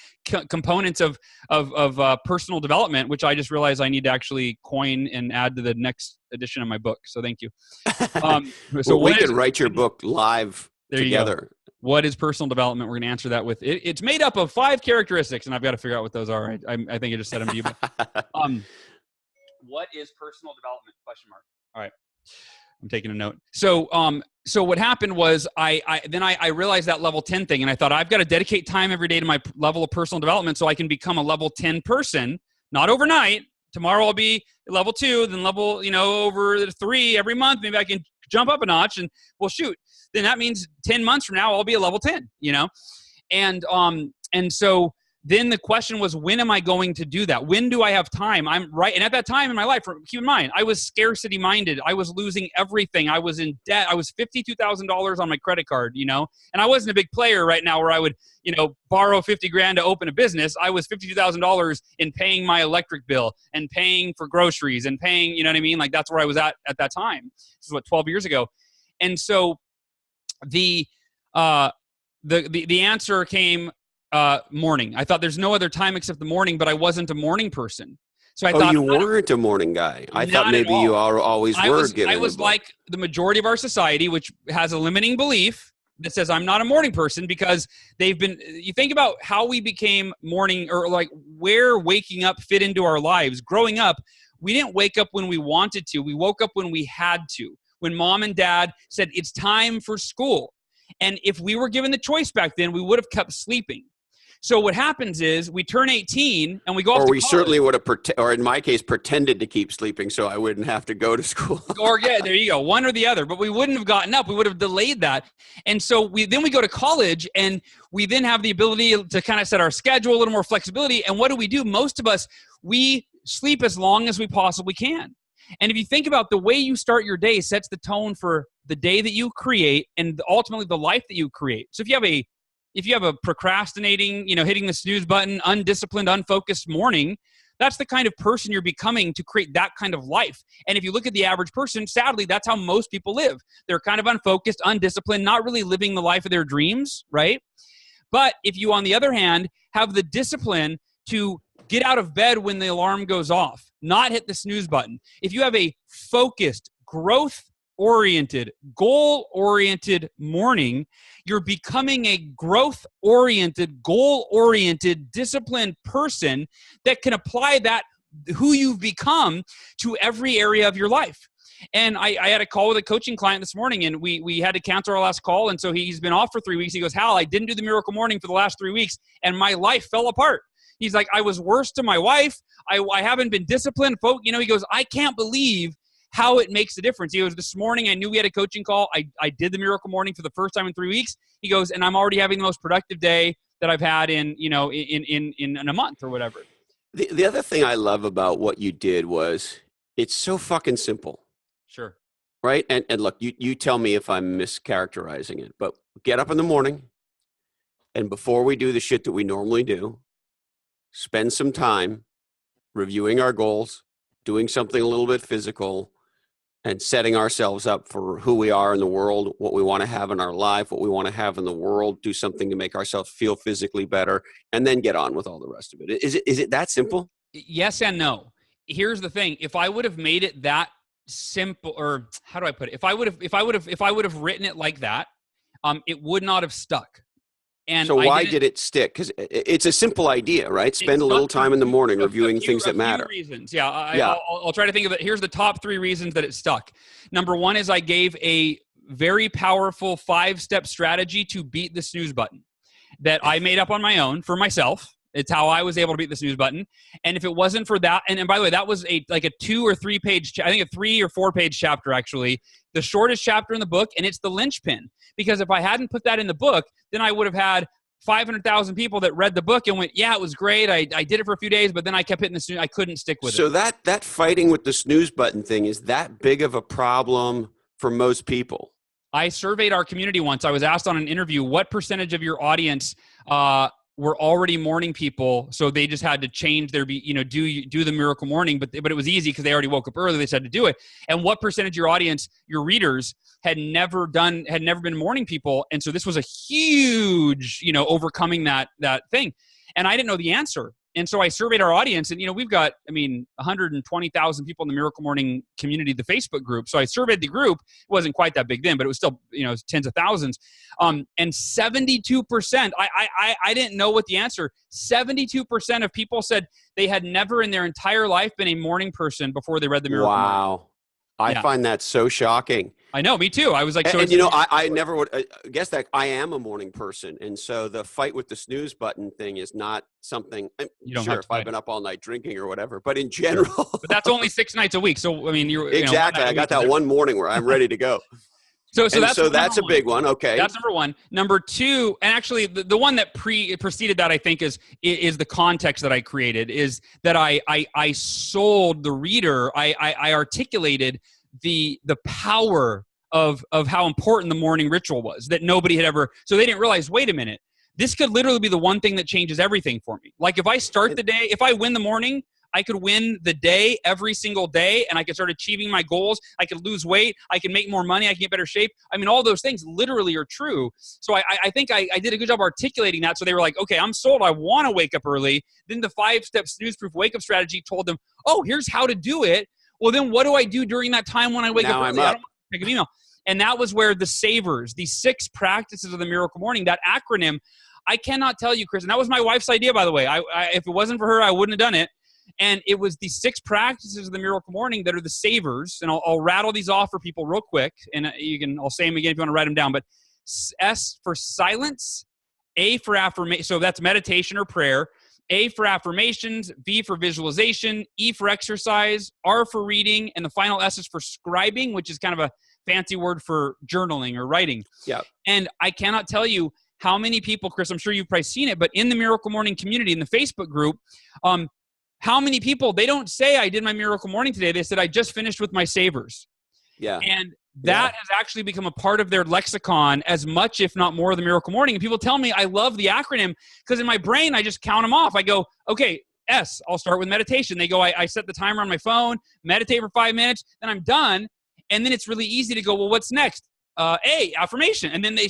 components of personal development, which I just realized I need to actually coin and add to the next edition of my book. So thank you.
So we could write your book live together.
What is personal development? We're going to answer that with it. It's made up of 5 characteristics, and I've got to figure out what those are. I think I just said them to you. But, what is personal development? Question mark. All right. I'm taking a note. So what happened was I realized that level 10 thing, and I thought I've got to dedicate time every day to my level of personal development so I can become a level 10 person, not overnight, tomorrow I'll be level 2, then level, over 3 every month. Maybe I can jump up a notch, and well, shoot, then that means 10 months from now, I'll be a level 10, And so then the question was, when am I going to do that? When do I have time? I'm right. And at that time in my life, keep in mind, I was scarcity minded. I was losing everything. I was in debt. I was $52,000 on my credit card, and I wasn't a big player right now where I would, borrow 50 grand to open a business. I was $52,000 in paying my electric bill and paying for groceries and paying, you know what I mean? Like that's where I was at that time. This is 12 years ago. And so the answer came morning. I thought there's no other time except the morning, but I wasn't a morning person. So I thought
you weren't a morning guy. I thought maybe you always were.
I was like the majority of our society, which has a limiting belief that says I'm not a morning person because you think about how we became morning, or like where waking up fit into our lives. Growing up, we didn't wake up when we wanted to. We woke up when we had to. When mom and dad said it's time for school. And if we were given the choice back then, we would have kept sleeping. So what happens is we turn 18 and we go off to college. Or we
certainly would have, or in my case, pretended to keep sleeping so I wouldn't have to go to school.
Or yeah, there you go, one or the other. But we wouldn't have gotten up. We would have delayed that. And so then we go to college, and we then have the ability to kind of set our schedule, a little more flexibility. And what do? Most of us, we sleep as long as we possibly can. And if you think about the way you start your day sets the tone for the day that you create and ultimately the life that you create. So if you have a procrastinating, hitting the snooze button, undisciplined, unfocused morning, that's the kind of person you're becoming to create that kind of life. And if you look at the average person, sadly, that's how most people live. They're kind of unfocused, undisciplined, not really living the life of their dreams, right? But if you, on the other hand, have the discipline to get out of bed when the alarm goes off, not hit the snooze button. If you have a focused, growth-oriented, goal-oriented morning, you're becoming a growth-oriented, goal-oriented, disciplined person that can apply that, who you've become, to every area of your life. And I had a call with a coaching client this morning, and we had to cancel our last call. And so he's been off for 3 weeks. He goes, Hal, I didn't do the miracle morning for the last 3 weeks, and my life fell apart. He's like, I was worse to my wife. I haven't been disciplined. He goes, I can't believe how it makes a difference. He goes, this morning, I knew we had a coaching call. I did the miracle morning for the first time in 3 weeks. He goes, and I'm already having the most productive day that I've had in a month or whatever.
The other thing I love about what you did was it's so fucking simple.
Sure.
Right. And look, you tell me if I'm mischaracterizing it, but get up in the morning, and before we do the shit that we normally do, spend some time reviewing our goals, doing something a little bit physical, and setting ourselves up for who we are in the world, what we want to have in our life, what we want to have in the world, do something to make ourselves feel physically better, and then get on with all the rest of it. Is it that simple?
Yes and no. Here's the thing. If I would have made it that simple, or how do I put it? If I would have written it like that, it would not have stuck. And
so why did it stick? Because it's a simple idea, right? Spend a little time in the morning reviewing things that matter.
Reasons. Yeah. I'll try to think of it. Here's the top 3 reasons that it stuck. Number 1 is I gave a very powerful 5-step strategy to beat the snooze button that I made up on my own for myself. It's how I was able to beat the snooze button. And if it wasn't for that, and by the way, that was a 2 or 3 page, I think a 3 or 4 page chapter, actually, the shortest chapter in the book. And it's the linchpin, because if I hadn't put that in the book, then I would have had 500,000 people that read the book and went, yeah, it was great. I did it for a few days, but then I kept hitting the snooze. I couldn't stick with it.
So that fighting with the snooze button thing, is that big of a problem for most people?
I surveyed our community once. I was asked on an interview, what percentage of your audience were already morning people, so they just had to change their, do the miracle morning, but it was easy because they already woke up early. They just had to do it. And what percentage of your audience, your readers, had never been morning people? And so this was a huge, overcoming that thing. And I didn't know the answer. And so I surveyed our audience, and, we've got, 120,000 people in the Miracle Morning community, the Facebook group. So I surveyed the group. It wasn't quite that big then, but it was still, tens of thousands. And 72%, I didn't know what the answer, 72% of people said they had never in their entire life been a morning person before they read the Miracle Morning.
Wow. I find that so shocking.
I know, me too. I was like, so
And you know, I never would guess that I am a morning person. And so the fight with the snooze button thing is not something, I'm
you don't
sure
have to
if I've
fight.
been up all night drinking or whatever, but in
Sure.
general.
But that's only 6 nights a week. So, I mean,
Exactly. I got that one morning where I'm ready to go.
So
and
that's
so that's a big one. Okay.
That's number one. Number two, and actually the one that preceded that, I think, is the context that I created, is that I sold the reader, I articulated the power of how important the morning ritual was, that nobody had ever, so they didn't realize, wait a minute, this could literally be the one thing that changes everything for me. Like if I start the day, if I win the morning, I could win the day every single day, and I could start achieving my goals. I could lose weight. I can make more money. I can get better shape. I mean, all those things literally are true. So I think I did a good job articulating that. So they were like, okay, I'm sold. I want to wake up early. Then the 5-step snooze-proof wake-up strategy told them, oh, here's how to do it. Well, then what do I do during that time when I wake up early? I don't want to pick an email. And that was where the savers, the 6 practices of the Miracle Morning, that acronym, I cannot tell you, Chris, and that was my wife's idea, by the way. If it wasn't for her, I wouldn't have done it. And it was the 6 practices of the Miracle Morning that are the savers. And I'll rattle these off for people real quick. And I'll say them again if you want to write them down. But S for silence, A for affirmation. So that's meditation or prayer. A for affirmations, V for visualization, E for exercise, R for reading, and the final S is for scribing, which is kind of a fancy word for journaling or writing.
Yeah.
And I cannot tell you how many people, Chris, I'm sure you've probably seen it, but in the Miracle Morning community, in the Facebook group, how many people, they don't say I did my Miracle Morning today. They said I just finished with my savers.
Yeah.
And that has actually become a part of their lexicon as much, if not more, of the Miracle Morning. And people tell me I love the acronym because in my brain, I just count them off. I go, okay, S, I'll start with meditation. They go, I set the timer on my phone, meditate for 5 minutes, then I'm done. And then it's really easy to go, well, what's next? A, affirmation. And then they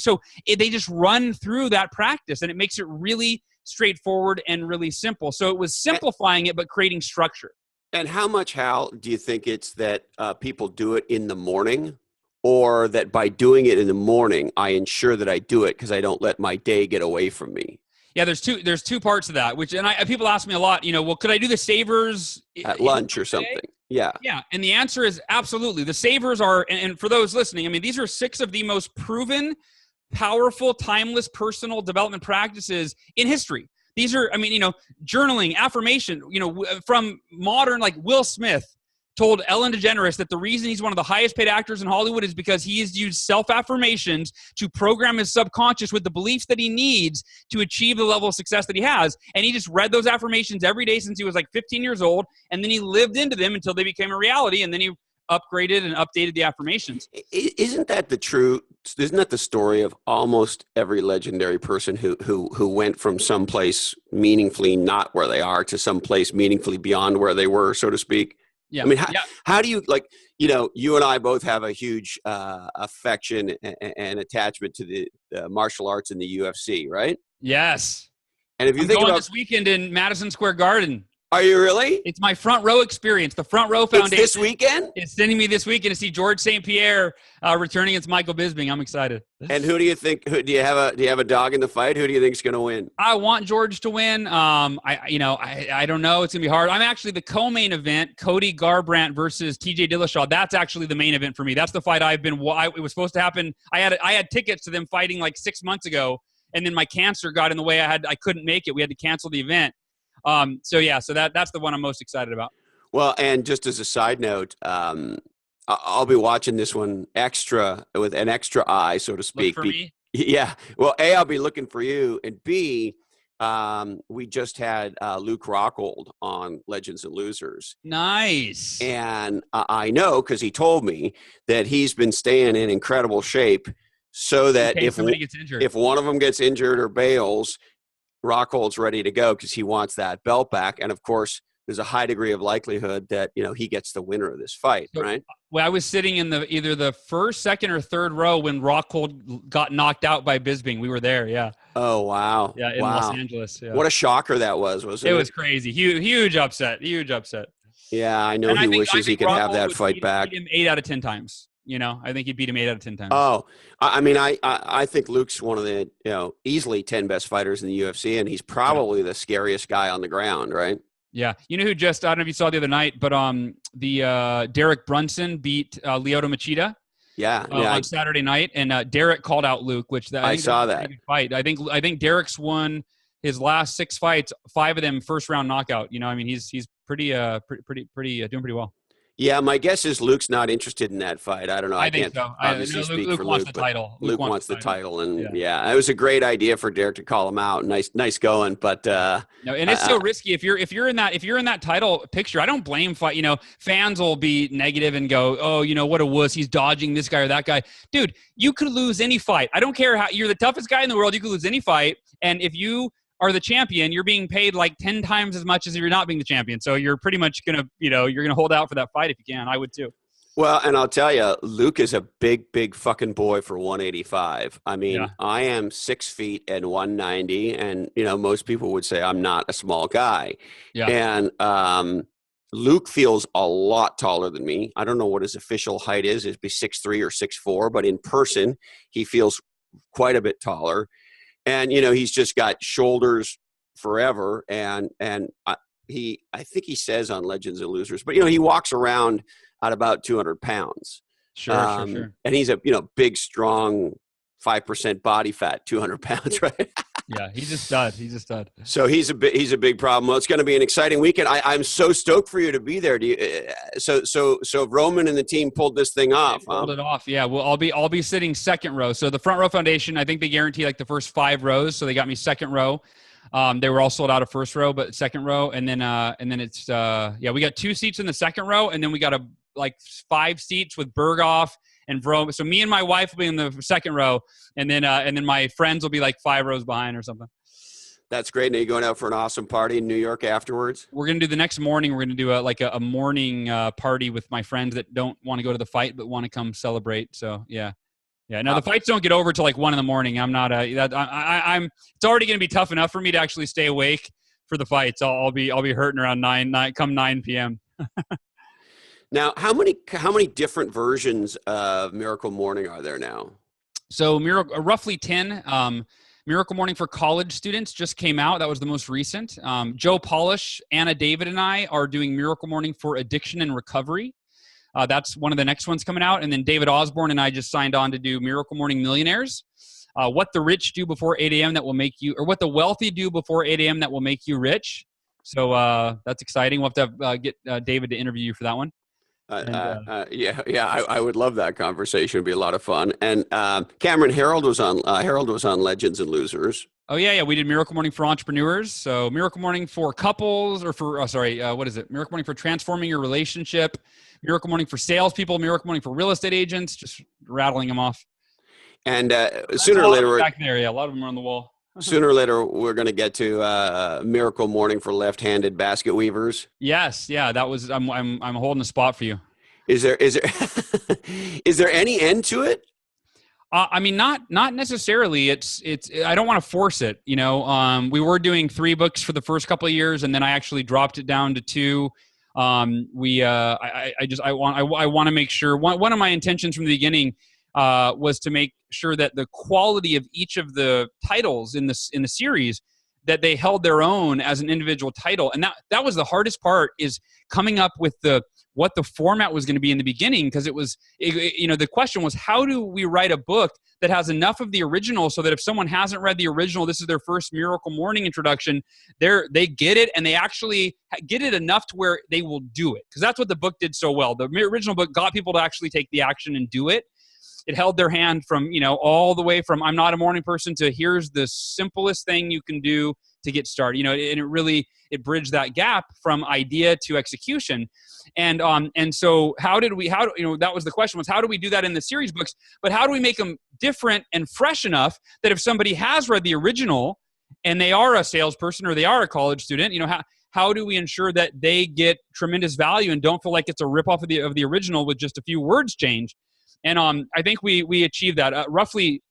just run through that practice, and it makes it really straightforward and really simple. So it was simplifying it, but creating structure.
And how much, Hal, do you think it's that people do it in the morning, or that by doing it in the morning, I ensure that I do it because I don't let my day get away from me?
Yeah, there's two parts of that, which, and people ask me a lot, well, could I do the savers
at lunch or something? Yeah.
Yeah. And the answer is absolutely. The savers are, and for those listening, I mean, these are 6 of the most proven, powerful, timeless personal development practices in history. These are, journaling, affirmation, from modern, like Will Smith told Ellen DeGeneres that the reason he's one of the highest paid actors in Hollywood is because he has used self-affirmations to program his subconscious with the beliefs that he needs to achieve the level of success that he has. And he just read those affirmations every day since he was like 15 years old. And then he lived into them until they became a reality. And then he upgraded and updated the affirmations.
Isn't that the story of almost every legendary person who went from someplace meaningfully not where they are to someplace meaningfully beyond where they were, so to speak?
Yeah.
I mean, how do you, you and I both have a huge affection and attachment to the martial arts and the UFC, right?
Yes.
And if you think about
this weekend in Madison Square Garden.
Are you really?
It's my front row experience. The Front Row Foundation.
It's this weekend?
It's sending me this weekend to see George St. Pierre returning against Michael Bisping. I'm excited.
And who do you think? Do you have a dog in the fight? Who do you think is going to win?
I want George to win. I don't know. It's going to be hard. I'm actually the co-main event, Cody Garbrandt versus TJ Dillashaw. That's actually the main event for me. That's the fight it was supposed to happen. I had tickets to them fighting like 6 months ago, and then my cancer got in the way. I couldn't make it. We had to cancel the event. So that's the one I'm most excited about.
Well, and just as a side note, I'll be watching this one with an extra eye, so to speak.
Look for me?
Yeah. Well, A, I'll be looking for you, and B, we just had Luke Rockhold on Legends and Losers.
Nice.
And I know because he told me that he's been staying in incredible shape so that if
somebody gets injured,
if one of them gets injured or bails, Rockhold's ready to go because he wants that belt back. And of course, there's a high degree of likelihood that, he gets the winner of this fight, right?
Well, I was sitting in either the first, second, or third row when Rockhold got knocked out by Bisping. We were there, yeah.
Oh, wow.
Yeah, in Los Angeles. Yeah.
What a shocker that was, wasn't it?
It was crazy. Huge upset. Huge upset.
Yeah, I know he wishes he could have that fight back.
Beat him 8 out of 10 times. I think he beat him 8 out of 10 times.
Oh, I think Luke's one of the, easily 10 best fighters in the UFC, and he's probably the scariest guy on the ground, right?
Yeah. You know who I don't know if you saw the other night, but the Derek Brunson beat Lyoto Machida.
Yeah, yeah,
on Saturday night, and Derek called out Luke, which I
I
think that was
saw
a
that.
pretty good fight. I think Derek's won his last 6 fights, 5 of them first round knockout. You know, I mean, he's pretty doing pretty well.
Yeah, my guess is Luke's not interested in that fight. I don't know. I
I think
can't
so.
obviously
No,
speak
Luke
for
wants
Luke,
the
but
title. Luke
Luke
wants
wants
the
the
title.
title, and
Yeah.
yeah, it was a great idea for Derek to call him out. Nice going, but
No, and it's so risky if you're in that title picture. I don't blame fight. You know, fans will be negative and go, "Oh, you know what a wuss. He's dodging this guy or that guy." Dude, you could lose any fight. I don't care how you're the toughest guy in the world. You could lose any fight, and if you are the champion, you're being paid like 10 times as much as if you're not being the champion. So you're pretty much gonna, you're gonna hold out for that fight if you can. I would too.
well, and I'll tell you, Luke is a big fucking boy for 185. I mean,
Yeah.
I am 6 feet and 190, and most people would say I'm not a small guy,
Yeah.
and Luke feels a lot taller than me. I don't know what his official height is. It'd be 6'3" or 6'4", but in person, he feels quite a bit taller. And he's just got shoulders forever, and I think he says on Legends and Losers, but he walks around at about 200 pounds.
Sure.
And he's a big, strong, 5% body fat, 200 pounds, right?
Yeah, he's a stud.
So he's a big problem. Well, it's going to be an exciting weekend. I'm so stoked for you to be there. So Roman and the team pulled this thing off.
Pulled it off. Yeah. Well, I'll be sitting second row. So the Front Row Foundation, I think they guarantee like the first 5 rows. So they got me second row. They were all sold out of first row, but second row, and then it's we got 2 seats in the second row, and then we got 5 seats with Berghoff and Vroom. So me and my wife will be in the second row, and then my friends will be like 5 rows behind or something.
That's great. And are you going out for an awesome party in New York afterwards?
We're going to do the next morning. We're going to do a morning party with my friends that don't want to go to the fight, but want to come celebrate. So yeah. No, the fights don't get over till like 1 a.m. I'm not I'm it's already going to be tough enough for me to actually stay awake for the fights. I'll be hurting around 9 p.m.
Now, how many different versions of Miracle Morning are there now?
So roughly 10. Miracle Morning for college students just came out. That was the most recent. Joe Polish, Anna David, and I are doing Miracle Morning for addiction and recovery. That's one of the next ones coming out. And then David Osborne and I just signed on to do Miracle Morning Millionaires. What the rich do before 8 a.m. that will make you, or what the wealthy do before 8 a.m. that will make you rich. So that's exciting. We'll have to get David to interview you for that one.
I would love that conversation. It'd be a lot of fun. And Cameron Harold was on Legends and Losers.
Oh yeah. We did Miracle Morning for entrepreneurs. So Miracle Morning for couples, or for what is it? Miracle Morning for transforming your relationship. Miracle Morning for salespeople. Miracle Morning for real estate agents. Just rattling them off.
And sooner or later,
back there, a lot of them are on the wall.
Sooner or later, we're going to get to Miracle Morning for left-handed basket weavers.
Yes, yeah, that was. I'm holding a spot for you.
Is there is there any end to it?
I mean, not necessarily. It's. I don't want to force it. We were doing 3 books for the first couple of years, and then I actually dropped it down to 2. I want to make sure. One of my intentions from the beginning was to make sure that the quality of each of the titles in the series, that they held their own as an individual title. And that was the hardest part, is coming up with what the format was going to be in the beginning. Because the question was, how do we write a book that has enough of the original so that if someone hasn't read the original, this is their first Miracle Morning introduction, they get it, and they actually get it enough to where they will do it. Because that's what the book did so well. The original book got people to actually take the action and do it. It held their hand from, all the way from I'm not a morning person to here's the simplest thing you can do to get started. And it bridged that gap from idea to execution. And so that was the question, was how do we do that in the series books, but how do we make them different and fresh enough that if somebody has read the original and they are a salesperson or they are a college student, how do we ensure that they get tremendous value and don't feel like it's a ripoff of the original with just a few words changed? And I think we achieved that. Roughly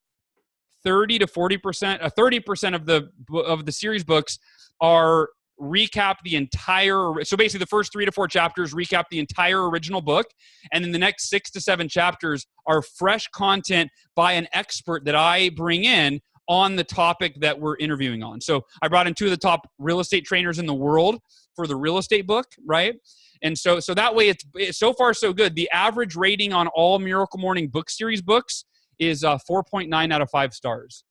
30 to 40%, 30% of the series books are recap the entire. So basically, the first 3 to 4 chapters recap the entire original book, and then the next 6 to 7 chapters are fresh content by an expert that I bring in on the topic that we're interviewing on. So I brought in 2 of the top real estate trainers in the world for the real estate book, right? And so that way it's so far so good. The average rating on all Miracle Morning book series books is 4.9 out of 5 stars.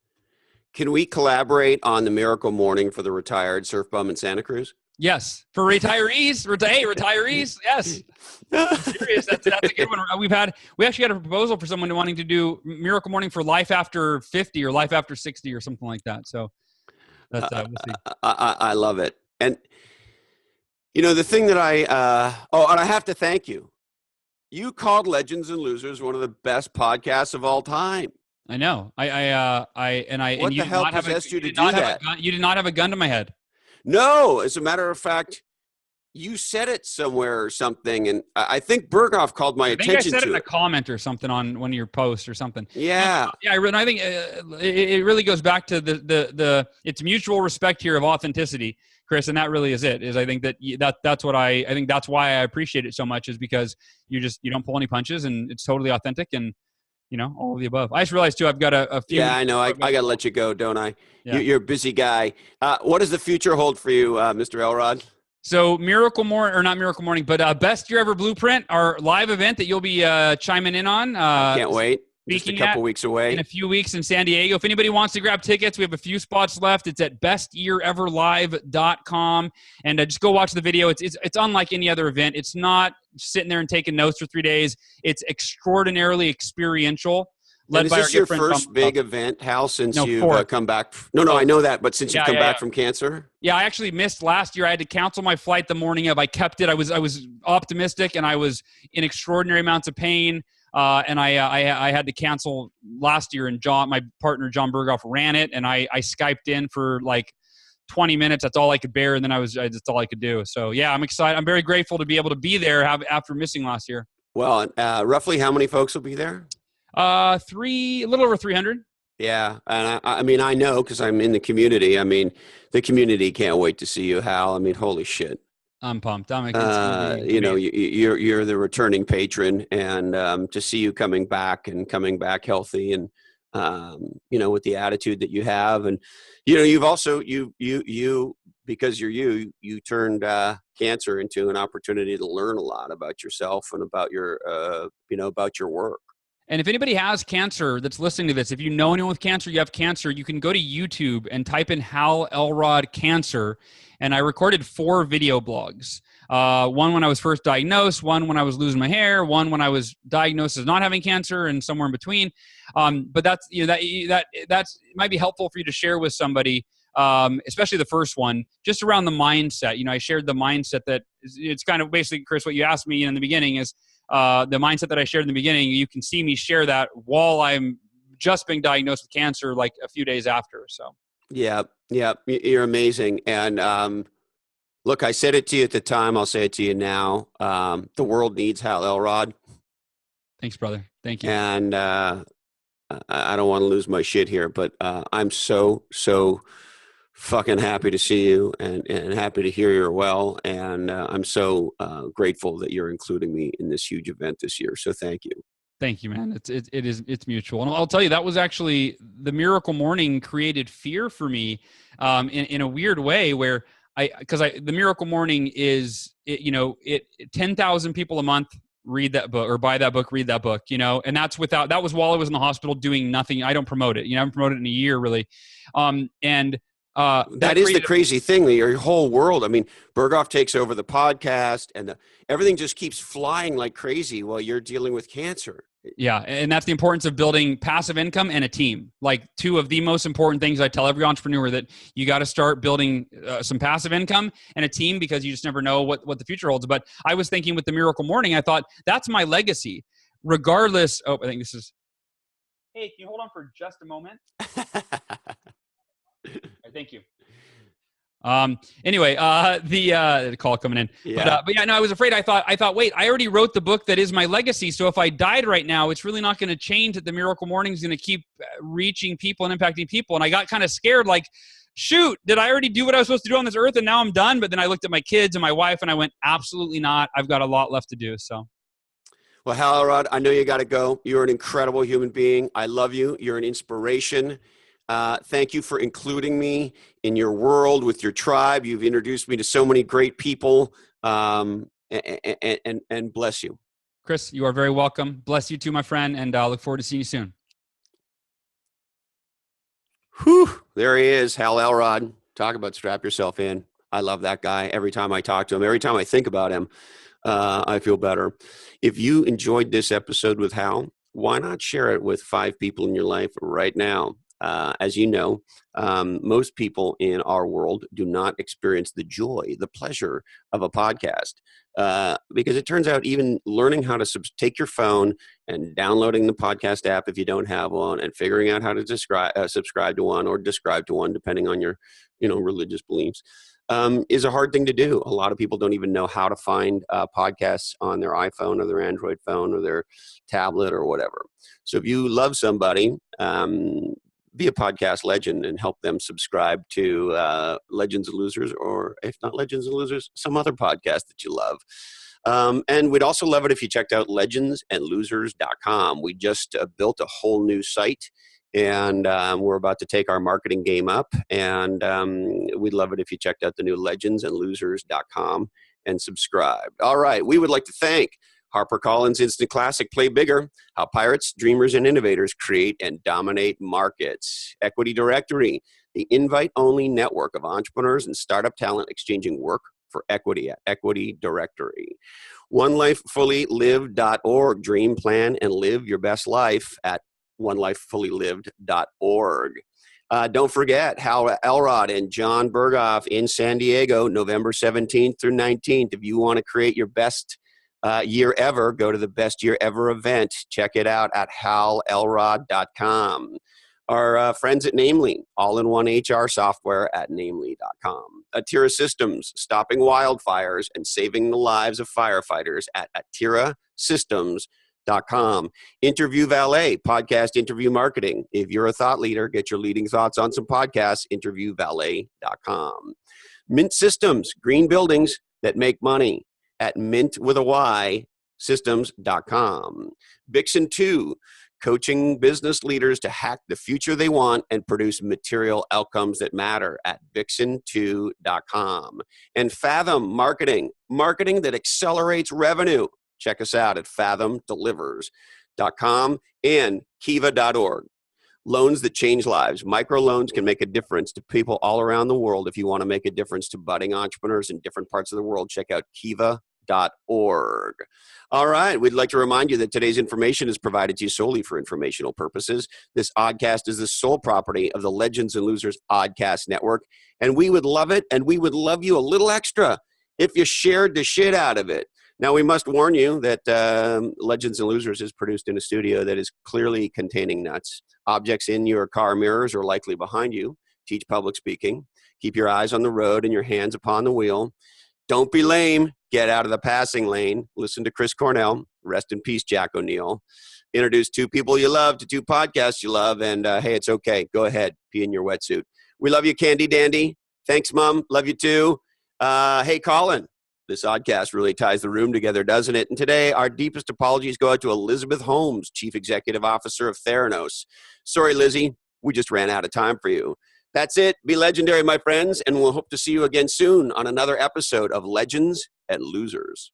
Can we collaborate on the Miracle Morning for the retired surf bum in Santa Cruz?
Yes, for retirees. Hey, retirees. Yes, I'm serious. That's a good one. We actually had a proposal for someone wanting to do Miracle Morning for life after 50 or life after 60 or something like that. So that's we'll see.
I love it. And the thing that and I have to thank you. You called Legends and Losers one of the best podcasts of all time.
I know.
What the hell possessed you to do that?
You did not have a gun to my head.
No, as a matter of fact, you said it somewhere or something, and I think Berghoff called my attention to it.
I think I said it in a comment or something on one of your posts or something.
Yeah.
Yeah, I think it really goes back to it's mutual respect here of authenticity, Chris, and that really is it. I think that's why I appreciate it so much, is because you don't pull any punches, and it's totally authentic, and all of the above. I just realized too, I've got a few.
Yeah, I know. I got to let you go, don't I?
Yeah.
You're a busy guy. What does the future hold for you, Mr. Elrod?
So not Miracle Morning, but Best Year Ever Blueprint, our live event that you'll be chiming in on.
I can't wait. Just a couple weeks away.
In a few weeks in San Diego. If anybody wants to grab tickets, we have a few spots left. It's at bestyeareverlive.com. And just go watch the video. It's unlike any other event. It's not sitting there and taking notes for 3 days. It's extraordinarily experiential.
Is this your first big event, Hal, since you've come back? No, I know that, but since you've come back from cancer?
Yeah, I actually missed last year. I had to cancel my flight the morning of. I kept it. I was optimistic, and I was in extraordinary amounts of pain. And I had to cancel last year, and my partner, John Berghoff, ran it, and I Skyped in for like 20 minutes. That's all I could bear. And then that's all I could do. So yeah, I'm excited. I'm very grateful to be able to be there after missing last year.
Well, roughly how many folks will be there?
A little over 300.
Yeah. And I mean, I know, cause I'm in the community. I mean, the community can't wait to see you, Hal. I mean, holy shit.
I'm pumped.
You're the returning patron, and to see you coming back healthy, and with the attitude that you have, and you've also because you turned cancer into an opportunity to learn a lot about yourself and about your about your work.
And if anybody has cancer that's listening to this, if you know anyone with cancer, you have cancer, you can go to YouTube and type in Hal Elrod cancer. And I recorded 4 video blogs. One when I was first diagnosed, one when I was losing my hair, one when I was diagnosed as not having cancer, and somewhere in between. But that's that might be helpful for you to share with somebody, especially the first one, just around the mindset. I shared the mindset that it's kind of basically, Chris, what you asked me in the beginning is the mindset that I shared in the beginning. You can see me share that while I'm just being diagnosed with cancer, like a few days after. So. Yeah,
you're amazing. And look, I said it to you at the time. I'll say it to you now. The world needs Hal Elrod.
Thanks, brother. Thank you.
And I don't want to lose my shit here, but I'm so fucking happy to see you, and happy to hear you're well. And I'm so grateful that you're including me in this huge event this year. So thank you.
Thank you, man. It's mutual. And I'll tell you, that was actually the Miracle Morning created fear for me in a weird way, where the Miracle Morning is, 10,000 people a month read that book or buy that book, read that book, and that was while I was in the hospital doing nothing. I don't promote it. I haven't promoted it in a year really.
That is the crazy thing. Your whole world. I mean, Berghoff takes over the podcast, and everything just keeps flying like crazy while you're dealing with cancer.
Yeah, and that's the importance of building passive income and a team. Like 2 of the most important things I tell every entrepreneur, that you got to start building some passive income and a team, because you just never know what the future holds. But I was thinking with the Miracle Morning, I thought that's my legacy, regardless. Oh, I think this is. Hey, can you hold on for just a moment? Thank you. Anyway, the call coming in.
Yeah.
But yeah, no, I was afraid. I thought, wait, I already wrote the book that is my legacy. So if I died right now, it's really not going to change that the Miracle Morning is going to keep reaching people and impacting people. And I got kind of scared, like, shoot, did I already do what I was supposed to do on this earth and now I'm done? But then I looked at my kids and my wife and I went, absolutely not. I've got a lot left to do. So.
Well, Hal Elrod, I know you got to go. You're an incredible human being. I love you. You're an inspiration. Thank you for including me in your world with your tribe. You've introduced me to so many great people. and bless you.
Chris, you are very welcome. Bless you too, my friend, and look forward to seeing you soon.
Whew, there he is, Hal Elrod. Talk about strap yourself in. I love that guy. Every time I talk to him, every time I think about him, I feel better. If you enjoyed this episode with Hal, why not share it with 5 people in your life right now? As you know, most people in our world do not experience the joy, the pleasure of a podcast. Because it turns out even learning how to take your phone and downloading the podcast app if you don't have one, and figuring out how to subscribe to one or describe to one, depending on your religious beliefs, is a hard thing to do. A lot of people don't even know how to find podcasts on their iPhone or their Android phone or their tablet or whatever. So if you love somebody, be a podcast legend and help them subscribe to Legends and Losers, or if not Legends and Losers, some other podcast that you love. And we'd also love it if you checked out legendsandlosers.com. We just built a whole new site, and we're about to take our marketing game up. And we'd love it if you checked out the new legendsandlosers.com and subscribed. All right. We would like to thank HarperCollins Instant Classic, Play Bigger, How Pirates, Dreamers, and Innovators Create and Dominate Markets. Equity Directory, the invite-only network of entrepreneurs and startup talent exchanging work for equity at Equity Directory. OneLifeFullyLived.org, dream, plan, and live your best life at OneLifeFullyLived.org. Don't forget Hal Elrod and John Berghoff in San Diego, November 17th through 19th. If you want to create your best year ever, go to the Best Year Ever event. Check it out at halelrod.com. Our friends at Namely, all-in-one HR software at namely.com. Atira Systems, stopping wildfires and saving the lives of firefighters at atirasystems.com. Interview Valet, podcast interview marketing. If you're a thought leader, get your leading thoughts on some podcasts, interviewvalet.com. Mint Systems, green buildings that make money at mint with a Y, systems.com. Bixen 2, coaching business leaders to hack the future they want and produce material outcomes that matter at Bixen2.com. And Fathom Marketing, marketing that accelerates revenue. Check us out at fathomdelivers.com and kiva.org. Loans that change lives. Microloans can make a difference to people all around the world. If you want to make a difference to budding entrepreneurs in different parts of the world, check out kiva.org. All right. We'd like to remind you that today's information is provided to you solely for informational purposes. This oddcast is the sole property of the Legends and Losers Oddcast Network, and we would love it, and we would love you a little extra if you shared the shit out of it. Now, we must warn you that Legends and Losers is produced in a studio that is clearly containing nuts. Objects in your car mirrors are likely behind you. Teach public speaking. Keep your eyes on the road and your hands upon the wheel. Don't be lame. Get out of the passing lane. Listen to Chris Cornell. Rest in peace, Jack O'Neill. Introduce 2 people you love to 2 podcasts you love. And hey, it's okay. Go ahead. Pee in your wetsuit. We love you, Candy Dandy. Thanks, Mom. Love you too. Hey, Colin. This oddcast really ties the room together, doesn't it? And today, our deepest apologies go out to Elizabeth Holmes, Chief Executive Officer of Theranos. Sorry, Lizzie. We just ran out of time for you. That's it. Be legendary, my friends, and we'll hope to see you again soon on another episode of Legends and Losers.